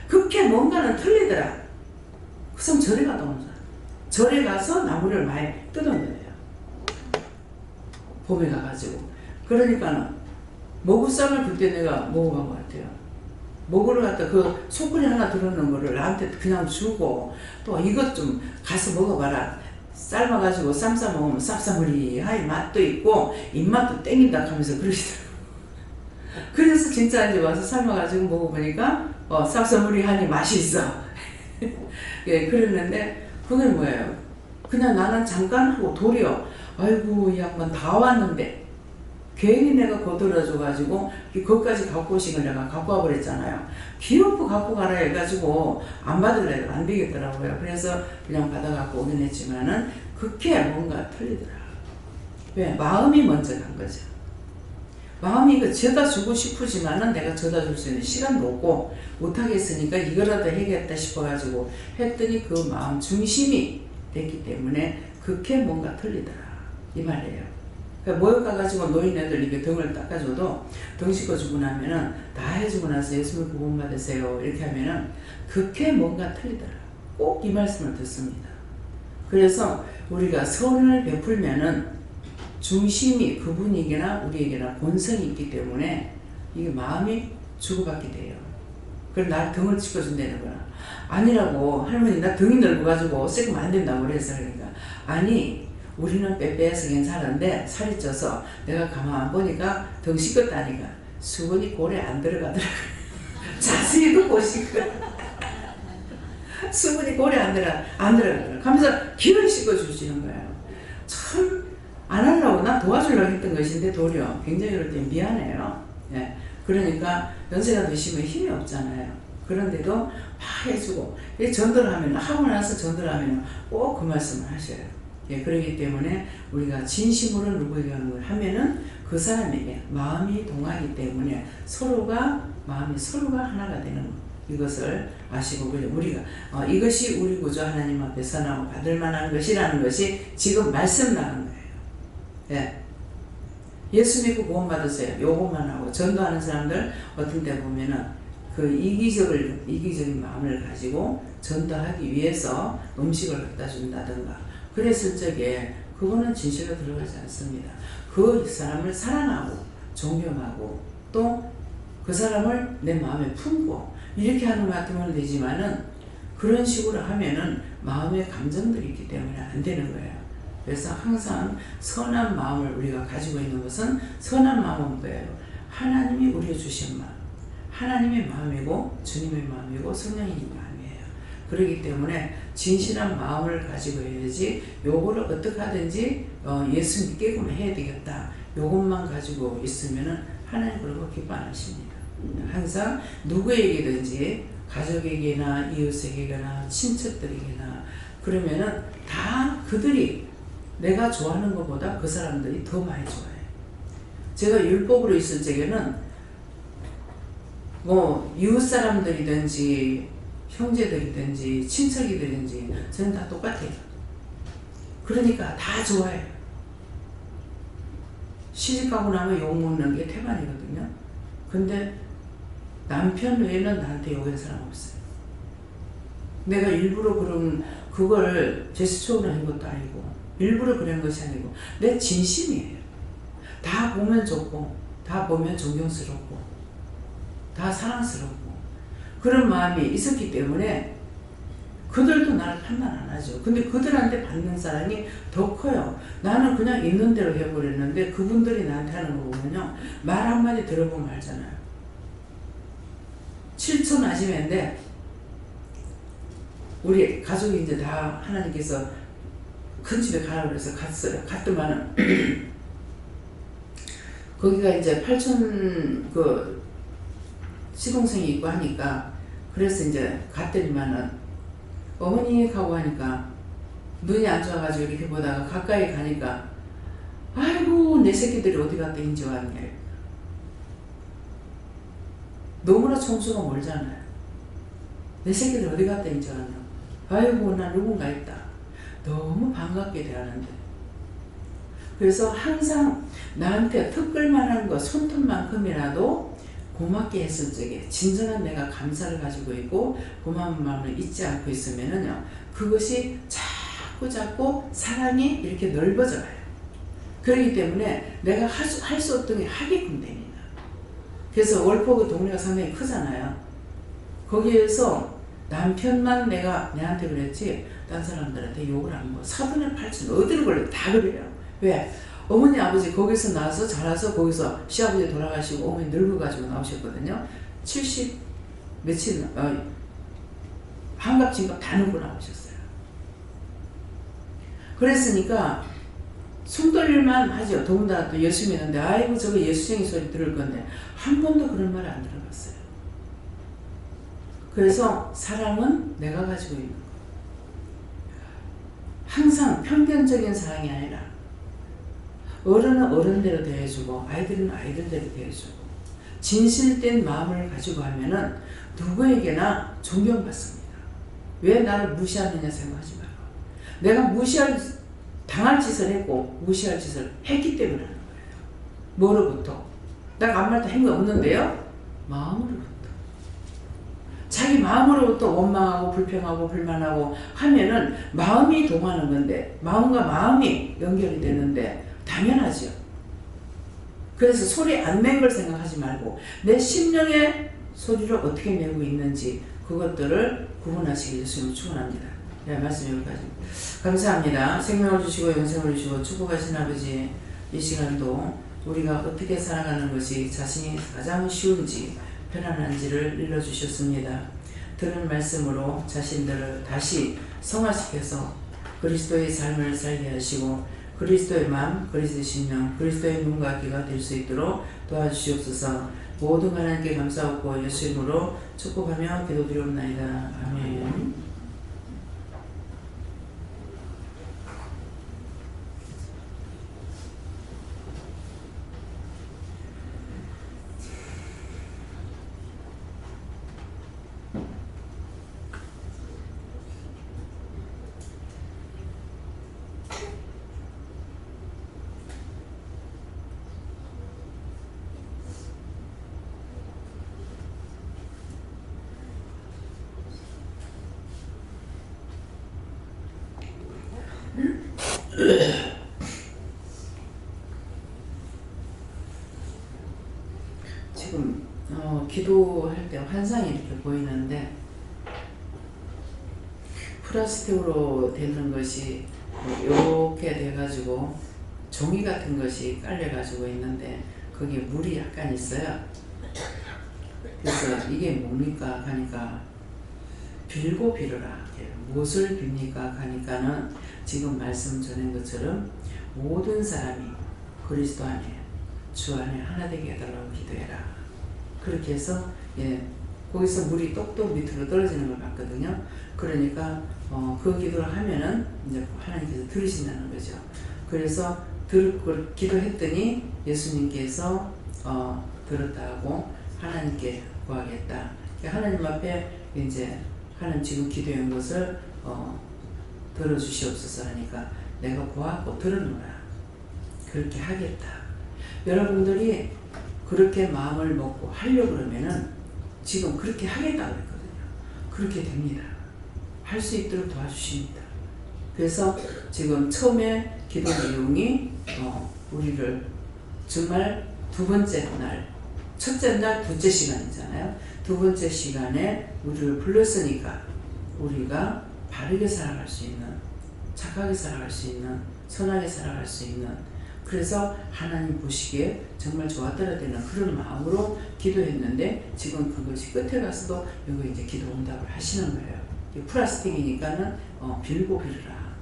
그렇게 뭔가는 틀리더라. 그래서 절에 갔다 오는 사람. 절에 가서 나무를 많이 뜯어내요. 봄에 가가지고. 그러니까는 모구쌈을 그때 내가 먹어본 것 같아요. 모구를 갖다 그 소쿠리 하나 들어놓은 거를 나한테 그냥 주고 또 이것 좀 가서 먹어봐라. 삶아가지고 쌈 싸 먹으면 쌉싸무리하이 맛도 있고 입맛도 땡긴다 하면서 그러시더라고요. 그래서 진짜 이제 와서 삶아가지고 먹어보니까 쌉싸무리하니 맛이 있어. 예, 그랬는데 그게 뭐예요? 그냥 나는 잠깐 하고 도리어 아이고 이 양반 다 왔는데 괜히 내가 거들어줘가지고 그것까지 갖고 오신 걸 내가 갖고 와버렸잖아요. 기어프 갖고 가라 해가지고 안 받을래도 안 되겠더라고요. 그래서 그냥 받아갖고 오긴 했지만은 그게 뭔가 틀리더라. 왜? 마음이 먼저 간 거죠. 마음이 그 져다 주고 싶으지만은 내가 져다 줄 수 있는 시간도 없고 못하겠으니까 이거라도 해야겠다 싶어가지고 했더니 그 마음 중심이 됐기 때문에 그게 뭔가 틀리더라. 이 말이에요. 그러니까 모욕가가지고 노인네들 이렇게 등을 닦아줘도 등 씻어주고 나면은 다 해주고 나서 예수님 구원 받으세요 이렇게 하면은 그게 뭔가 틀리더라. 꼭 이 말씀을 듣습니다. 그래서 우리가 선을 베풀면은 중심이 그분에게나 우리에게나 본성이 있기 때문에 이게 마음이 주고받게 돼요. 그래서 날 등을 씻어준다는 거야. 아니라고 할머니 나 등이 넓어가지고 씻으면 안 된다고 그래서 그러니까 아니 우리는 빼빼해서 괜찮은데 살이 쪄서 내가 가만 안 보니까 등 씻었다니까 수건이 고래 안 들어가더라고요. 자세히 그 보시고 수건이 고래 안 들어가더라고요. 하면서 기를 씻어주시는 거예요. 참 안 하려고 나 도와주려고 했던 것인데 도리어 굉장히 그럴 때 미안해요. 예. 그러니까 연세가 드시면 힘이 없잖아요. 그런데도 막 해주고 전도를 하면 하고 나서 전도를 하면 꼭 그 말씀을 하셔요. 예, 그렇기 때문에 우리가 진심으로 누구에게 하면은 그 사람에게 마음이 동하기 때문에 마음이 서로가 하나가 되는 이것을 아시고 우리가 이것이 우리 구주 하나님 앞에 선하고 받을 만한 것이라는 것이 지금 말씀 나간 거예요. 예. 예수 믿고 구원 받으세요. 요것만 하고 전도하는 사람들 어떤 때 보면은 그 이기적인 마음을 가지고 전도하기 위해서 음식을 갖다 준다든가 그랬을 적에 그거는 진실로 들어가지 않습니다. 그 사람을 사랑하고 존경하고 또 그 사람을 내 마음에 품고 이렇게 하는 것 같으면 되지만은 그런 식으로 하면은 마음의 감정들이 있기 때문에 안 되는 거예요. 그래서 항상 선한 마음을 우리가 가지고 있는 것은 선한 마음은 뭐예요? 하나님이 우리에 주신 마음, 하나님의 마음이고 주님의 마음이고 성령의 마음이에요. 그렇기 때문에 진실한 마음을 가지고 해야지 요거를 어떻게 하든지 예수 믿게끔 해야 되겠다. 요것만 가지고 있으면은 하나님 그러고 기뻐 안 하십니다. 항상 누구에게든지 가족에게나 이웃에게나 친척들에게나 그러면은 다 그들이 내가 좋아하는 것보다 그 사람들이 더 많이 좋아해요. 제가 율법으로 있을 적에는 뭐 이웃 사람들이든지 형제들이든지 친척이든지 저는 다 똑같아요. 그러니까 다 좋아해요. 시집가고 나면 욕먹는 게 태반이거든요. 근데 남편 외에는 나한테 욕한 사람 없어요. 내가 일부러 그걸 제스처로 한 것도 아니고 일부러 그런 것이 아니고 내 진심이에요. 다 보면 좋고 다 보면 존경스럽고 다 사랑스럽고 그런 마음이 있었기 때문에 그들도 나를 판단 안 하죠. 근데 그들한테 받는 사랑이 더 커요. 나는 그냥 있는 대로 해버렸는데 그분들이 나한테 하는 거 보면요. 말 한마디 들어보면 알잖아요. 7촌 아지매인데 우리 가족이 이제 다 하나님께서 큰 집에 가라고 그래서 갔어요. 갔더만은 거기가 이제 8촌 그 시동생이 있고 하니까 그래서 이제 갔더니만은 어머니 가고 하니까 눈이 안 좋아가지고 이렇게 보다가 가까이 가니까 아이고 내 새끼들이 어디 갔다 인지 왔냐. 너무나 청수가 멀잖아요. 내 새끼들 어디 갔다 인지 왔냐. 아이고 나 누군가 있다. 너무 반갑게 대하는데. 그래서 항상 나한테 턱걸만한 거 손톱만큼이라도 고맙게 했을 적에 진정한 내가 감사를 가지고 있고 고마운 마음을 잊지 않고 있으면은요 그것이 자꾸 사랑이 이렇게 넓어져요. 그렇기 때문에 내가 할 수 없던 게 하게끔 됩니다. 그래서 월포구 동네가 상당히 크잖아요. 거기에서 남편만 내한테 그랬지 딴 사람들한테 욕을 안 먹어. 4분의 8천 어디를 걸려 다 그래요. 왜? 어머니 아버지 거기서 나와서 자라서 거기서 시아버지 돌아가시고 어머니 늙어가지고 나오셨거든요. 70 며칠 환갑 진갑 다 늙고 나오셨어요. 그랬으니까 숨 돌릴만 하죠. 더군다나 또 예수 믿는데 아이고 저거 예수쟁이 소리 들을 건데 한 번도 그런 말 안 들어봤어요. 그래서 사랑은 내가 가지고 있는 거. 항상 편견적인 사랑이 아니라 어른은 어른대로 대해주고 아이들은 아이들대로 대해주고 진실된 마음을 가지고 하면은 누구에게나 존경받습니다. 왜 나를 무시하느냐 생각하지 말고 내가 무시할 당할 짓을 했고 무시할 짓을 했기 때문에 하는 거예요. 뭐로부터? 내가 아무 말도 한 거 없는데요. 마음으로부터. 자기 마음으로부터 원망하고 불평하고 불만하고 하면은 마음이 동하는 건데, 마음과 마음이 연결이 되는데 당연하죠. 그래서 소리 안 낸 걸 생각하지 말고 내 심령의 소리를 어떻게 내고 있는지 그것들을 구분하시길 예수님을 축원합니다. 네, 말씀 여기까지. 감사합니다. 생명을 주시고 영생을 주시고 축복하신 아버지, 이 시간도 우리가 어떻게 살아가는 것이 자신이 가장 쉬운지 편안한지를 일러주셨습니다. 들은 말씀으로 자신들을 다시 성화시켜서 그리스도의 삶을 살게 하시고 그리스도의 마음, 그리스도의 심령, 그리스도의 눈과 귀가 될 수 있도록 도와주시옵소서. 모든 하나님께 감사하고 예수 이름으로 축복하며 기도드리옵나이다. 아멘. 지금 기도할 때 환상이 이렇게 보이는데 플라스틱으로 되는 것이 이렇게 돼가지고 종이 같은 것이 깔려가지고 있는데 거기에 물이 약간 있어요. 그래서 이게 뭡니까 하니까 빌고 빌어라. 무엇을 빕니까 하니까는 지금 말씀 전한 것처럼 모든 사람이 그리스도 안에 주 안에 하나 되게 해달라고 기도해라. 그렇게 해서 거기서 물이 똑똑 밑으로 떨어지는 걸 봤거든요. 그러니까 그 기도를 하면은 이제 하나님께서 들으신다는 거죠. 그래서 기도했더니 예수님께서 들었다고 하나님께 구하겠다. 하나님 앞에 이제 하나님 지금 기도한 것을 들어주시옵소서 하니까 내가 구하고 들었노라. 그렇게 하겠다. 여러분들이 그렇게 마음을 먹고 하려고 그러면은 지금 그렇게 하겠다고 했거든요. 그렇게 됩니다. 할 수 있도록 도와주십니다. 그래서 지금 처음에 기도 내용이 우리를 정말 두 번째 날, 첫째 날, 둘째 시간이잖아요. 두 번째 시간에 우리를 불렀으니까 우리가 바르게 살아갈 수 있는, 착하게 살아갈 수 있는, 선하게 살아갈 수 있는, 그래서 하나님 보시기에 정말 좋았더라 되는 그런 마음으로 기도했는데 지금 그것이 끝에 가서도 이거 이제 기도 응답을 하시는 거예요. 플라스틱이니까는 빌고 빌으라.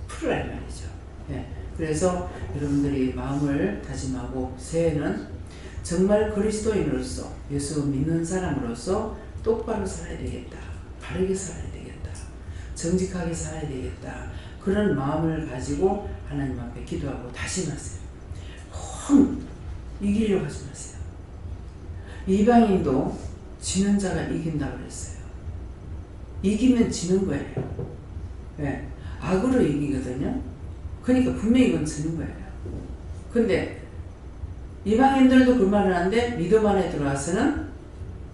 풀으라 이 말이죠. 예. 그래서 여러분들이 마음을 다짐하고 새해는 정말 그리스도인으로서 예수 믿는 사람으로서 똑바로 살아야 되겠다. 바르게 살아야 되겠다. 정직하게 살아야 되겠다. 그런 마음을 가지고 하나님 앞에 기도하고 다짐하세요. 이기려고 하지 마세요. 이방인도 지는 자가 이긴다고 그랬어요. 이기면 지는 거예요. 네. 악으로 이기거든요. 그러니까 분명히 이건 지는 거예요. 근데 이방인들도 그 말을 하는데 믿음 안에 들어와서는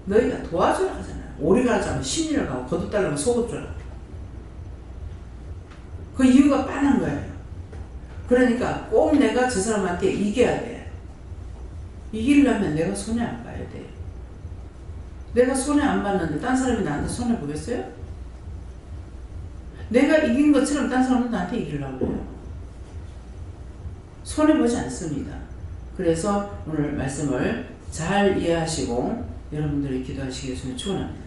너희가 도와주라 하잖아요. 오리가 하자면 심리를 가고 거듭달라면 속옷 주라. 그 이유가 빤한 거예요. 그러니까 꼭 내가 저 사람한테 이겨야 돼. 이기려면 내가 손해 안 봐야 돼. 내가 손해 안 봤는데 딴 사람이 나한테 손해 보겠어요? 내가 이긴 것처럼 딴 사람은 나한테 이기려고 해요. 손해 보지 않습니다. 그래서 오늘 말씀을 잘 이해하시고 여러분들이 기도하시기 위해서 축원합니다.